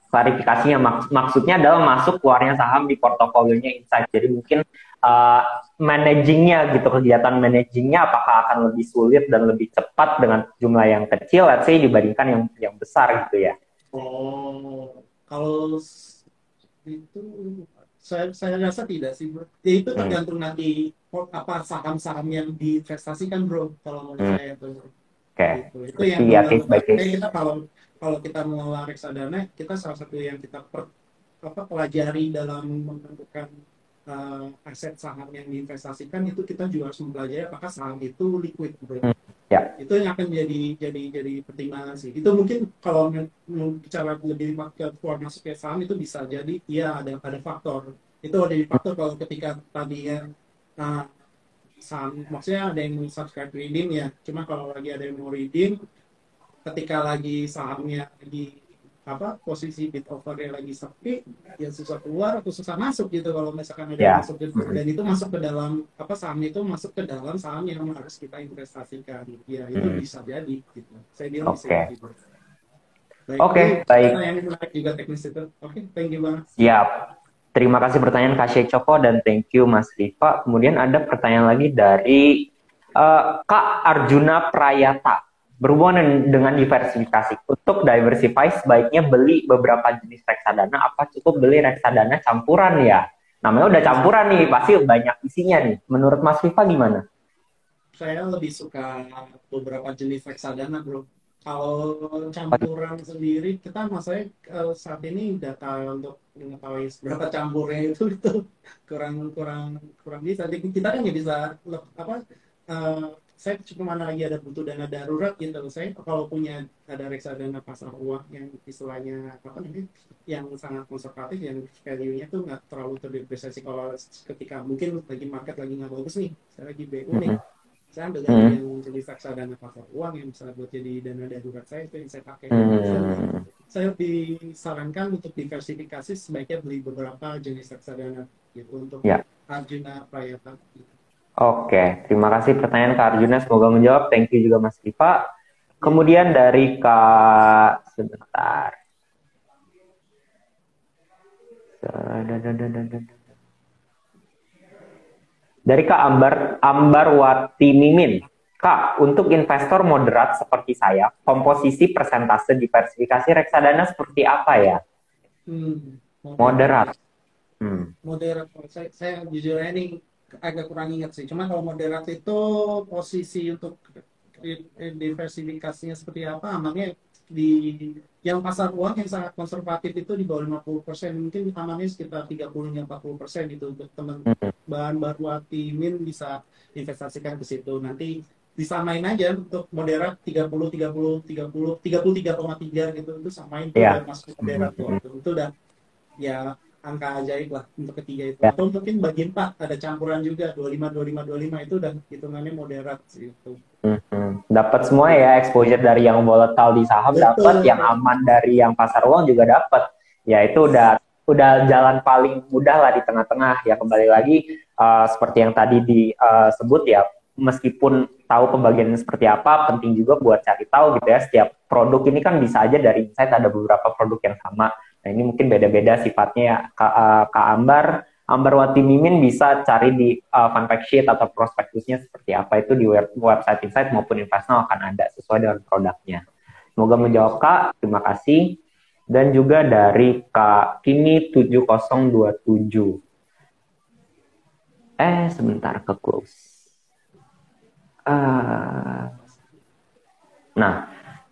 klarifikasinya. Maksudnya adalah masuk keluarnya saham di portofolionya Insight. Jadi mungkin uh, managingnya gitu, kegiatan managingnya apakah akan lebih sulit dan lebih cepat dengan jumlah yang kecil, let's say dibandingkan yang besar gitu ya. Oh, kalau itu saya rasa tidak sih bro. Ya, itu Hmm, tergantung nanti apa saham-saham yang diinvestasikan bro. Kalau menurut hmm, saya tuh Oke, gitu. Itu berarti yang ya case by menentukan. Kayak case. kita kalau kalau kita mengelola reksadana, kita salah satu yang kita pelajari dalam menentukan aset saham yang diinvestasikan itu kita juga harus mempelajari apakah saham itu liquid bro. Hmm, ya, Itu yang akan jadi pertimbangan sih. Itu mungkin kalau bicara lebih keluar masuk ke saham itu bisa jadi iya ada faktor. Itu ada di faktor kalau ketika tadi ya nah, saham maksudnya ada yang mau subscribe redeem ya. Cuma kalau lagi ada yang mau redeem ketika lagi sahamnya di apa posisi bid offernya lagi sepi ya susah keluar atau susah masuk gitu kalau misalkan ada yang ya. masuk gitu. Hmm, Dan itu masuk ke dalam apa saham itu masuk ke dalam saham yang harus kita investasikan ya itu hmm. bisa jadi gitu saya bilang bisa Oke, jadi bro. Baik ini oke, baik. pertanyaan yang menarik juga teknis itu oke thank you banget. Siap. Terima kasih pertanyaan Kak Sheikh Coko dan thank you Mas Rifa. Kemudian ada pertanyaan lagi dari Kak Arjuna Prayata. Berhubungan dengan diversifikasi. Untuk diversify sebaiknya beli beberapa jenis reksadana. Apa cukup beli reksadana campuran ya? Namanya udah campuran nih, pasti banyak isinya nih. Menurut Mas Rifa gimana? Saya lebih suka beberapa jenis reksadana, bro. Kalau campuran sendiri, kita masalahnya saat ini data untuk mengetahui berapa campurnya itu kurang kurang kurang bisa. Jadi kita kan nggak bisa apa? eh, saya cuma mana lagi ada butuh dana darurat gitu. Saya kalau punya ada reksadana pasar uang yang istilahnya apa namanya, yang sangat konservatif, yang value-nya tuh nggak terlalu terdepresiasi kalau ketika mungkin lagi market lagi nggak bagus nih, saya lagi BU nih Mhm. saya ambil dari Mhm. yang jenis reksadana pasar uang yang bisa buat jadi dana darurat saya itu yang saya pakai. Hmm. Saya disarankan untuk diversifikasi sebaiknya beli beberapa jenis reksadana gitu untuk Ya, Arjuna Prayata. oke. Terima kasih pertanyaan Kak Arjuna. Semoga menjawab. Thank you juga Mas Rifa. Ya, Kemudian dari Kak sebentar. Dari Kak Ambarwati Mimin. Kak, untuk investor moderat seperti saya, komposisi persentase diversifikasi reksadana seperti apa ya? moderat ya. Moderat. Hmm. Moderat, saya jujur ini agak kurang ingat sih. Cuma kalau moderat itu posisi untuk diversifikasinya seperti apa? Amannya di yang pasar uang yang sangat konservatif itu di bawah 50%, mungkin amannya sekitar 30-40% itu untuk teman Hmm. bahan baru min bisa investasikan ke situ. Nanti disamain aja untuk moderat 33,3 gitu itu samain tuh udah Ya. masuk moderat tuh Hmm. itu udah ya angka ajaib lah untuk ketiga itu. Ya. Atau mungkin bagi empat ada campuran juga 25 itu udah hitungannya moderat sih itu. Hmm. Dapat semua ya, exposure dari yang volatile di saham dapat, yang Betul. aman dari yang pasar uang juga dapat. Ya itu udah jalan paling mudah lah di tengah-tengah. Ya kembali lagi seperti yang tadi disebut ya, meskipun tahu pembagiannya seperti apa, penting juga buat cari tahu gitu ya. Setiap produk ini kan bisa aja dari insight ada beberapa produk yang sama. Nah, ini mungkin beda-beda sifatnya ya. Kak Ambarwati Mimin bisa cari di fun fact sheet atau prospektusnya seperti apa itu di website Insight maupun Investno akan ada sesuai dengan produknya. Semoga menjawab Kak, terima kasih. Dan juga dari Kak Kimi 7027. Sebentar ke close. Nah,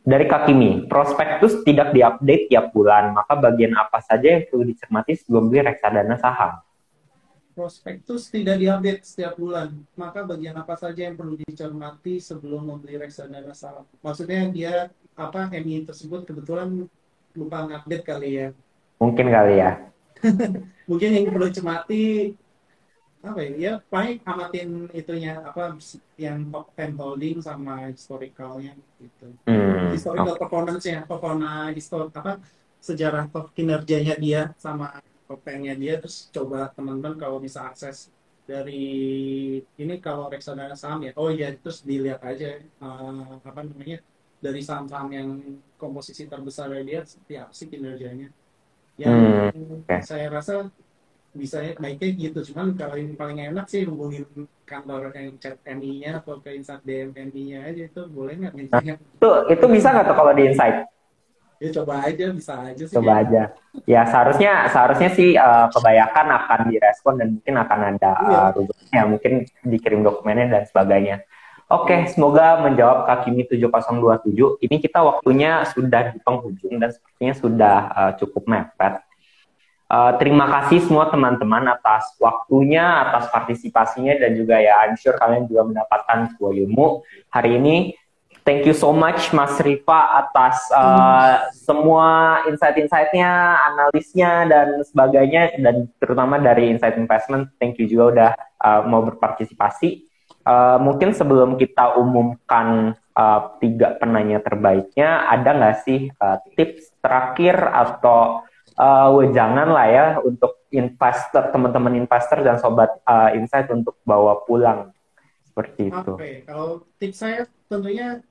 dari Kak Kimi, prospektus tidak diupdate tiap bulan, maka bagian apa saja yang perlu dicermati sebelum beli reksadana saham? Prospektus tidak diupdate setiap bulan, maka bagian apa saja yang perlu dicermati sebelum membeli reksadana saham? Maksudnya dia apa MI tersebut kebetulan lupa ngupdate kali ya? Mungkin kali ya. Mungkin yang perlu cermati apa ya? Paling amatin itunya apa yang top 10 holding sama historicalnya gitu. Historical performance-nya, apa sejarah kinerjanya dia sama topengnya dia, terus coba teman-teman kalau bisa akses dari ini kalau reksadana saham ya, oh iya terus dilihat aja apa namanya dari saham-saham yang komposisi terbesar dari dia seperti apa sih kinerjanya. Yang saya rasa bisa baiknya gitu, cuman kalau yang paling enak sih hubungin kantor yang chat MI-nya atau ke Insight DM MI-nya aja, itu boleh nggak? Itu bisa nggak tuh kalau di Insight? Ya coba aja, bisa aja sih. Coba aja. Ya seharusnya sih kebanyakan akan direspon dan mungkin akan ada rubriknya, mungkin dikirim dokumennya dan sebagainya. Oke, semoga menjawab Kak Kimi 7027. Ini kita waktunya sudah di penghujung dan sepertinya sudah cukup mepet. Terima kasih semua teman-teman atas waktunya, atas partisipasinya, dan juga ya I'm sure kalian juga mendapatkan sebuah ilmu hari ini. Thank you so much Mas Rifa atas semua insight-insightnya, analisnya, dan sebagainya, dan terutama dari Insight Investment. Thank you juga udah mau berpartisipasi. Mungkin sebelum kita umumkan 3 penanya terbaiknya, ada nggak sih tips terakhir atau wejangan lah ya untuk investor, teman-teman investor dan sobat Insight untuk bawa pulang seperti itu? Kalau tips saya tentunya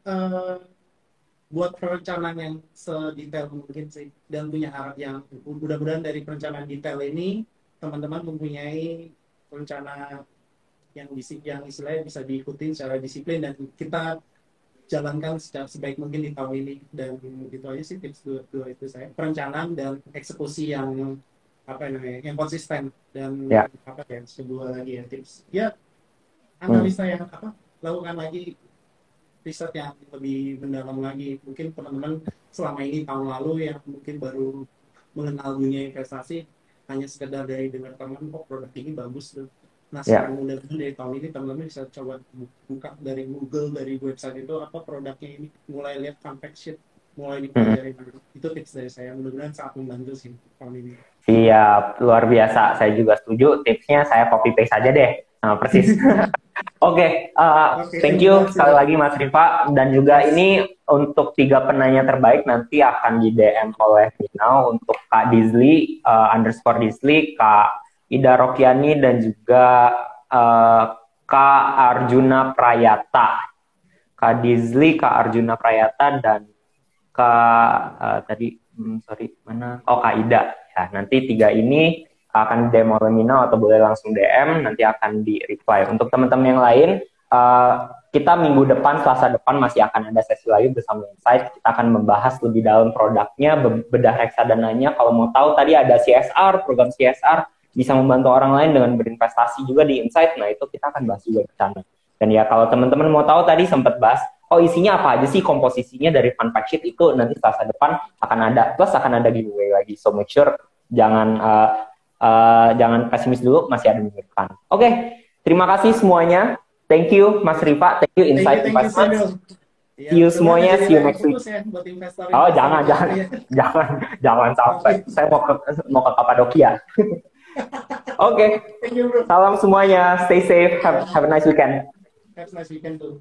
buat perencanaan yang sedetail mungkin sih, dan punya harap yang mudah-mudahan dari perencanaan detail ini teman-teman mempunyai rencana yang istilahnya bisa diikuti secara disiplin dan kita jalankan secara sebaik mungkin di tahun ini. Dan itu aja sih tips dua itu saya, perencanaan dan eksekusi yang apa namanya yang konsisten, dan apa ya kedua lagi ya tips ya analisa yang lakukan lagi riset yang lebih mendalam lagi. Mungkin teman-teman selama ini tahun lalu yang mungkin baru mengenal dunia investasi hanya sekedar dari dengar teman, produk ini bagus tuh. Nah sekarang mudah-mudahan dari tahun ini teman-teman bisa coba buka dari Google, dari website itu apa produknya ini, mulai lihat fun fact sheet, mulai dipelajari. Itu tips dari saya, mudah-mudahan sangat membantu sih tahun ini. Siap, luar biasa. Saya juga setuju. Tipsnya saya copy paste aja deh, sama persis. Oke, thank you sekali lagi Mas Rifa, dan juga ini untuk 3 penanya terbaik nanti akan di DM oleh Minau untuk Kak Dizli _Dizli, Kak Ida Rokiani, dan juga Kak Arjuna Prayata. Kak Dizli, Kak Arjuna Prayata, dan Kak Kak Ida. Ya, nanti 3 ini akan DM oleh Minau atau boleh langsung DM, nanti akan di-reply. Untuk teman-teman yang lain, kita minggu depan, Selasa depan masih akan ada sesi lagi bersama Insight. Kita akan membahas lebih dalam produknya, bedah reksadananya. Kalau mau tahu tadi ada CSR, program CSR, bisa membantu orang lain dengan berinvestasi juga di Insight. Nah, itu kita akan bahas juga di sana. Dan ya kalau teman-teman mau tahu tadi sempat bahas, isinya apa aja sih, komposisinya dari fun fact sheet itu nanti Selasa depan akan ada. Plus akan ada giveaway lagi. So make sure jangan pesimis dulu, masih ada minggu depan. Oke, terima kasih semuanya. Thank you Mas Rifa, thank you Insight Investment. See you semuanya, see you next week. Oh, jangan sampai. Saya mau ke Kapadokia. Oke. Salam semuanya, stay safe, have a nice weekend. Have a nice weekend too.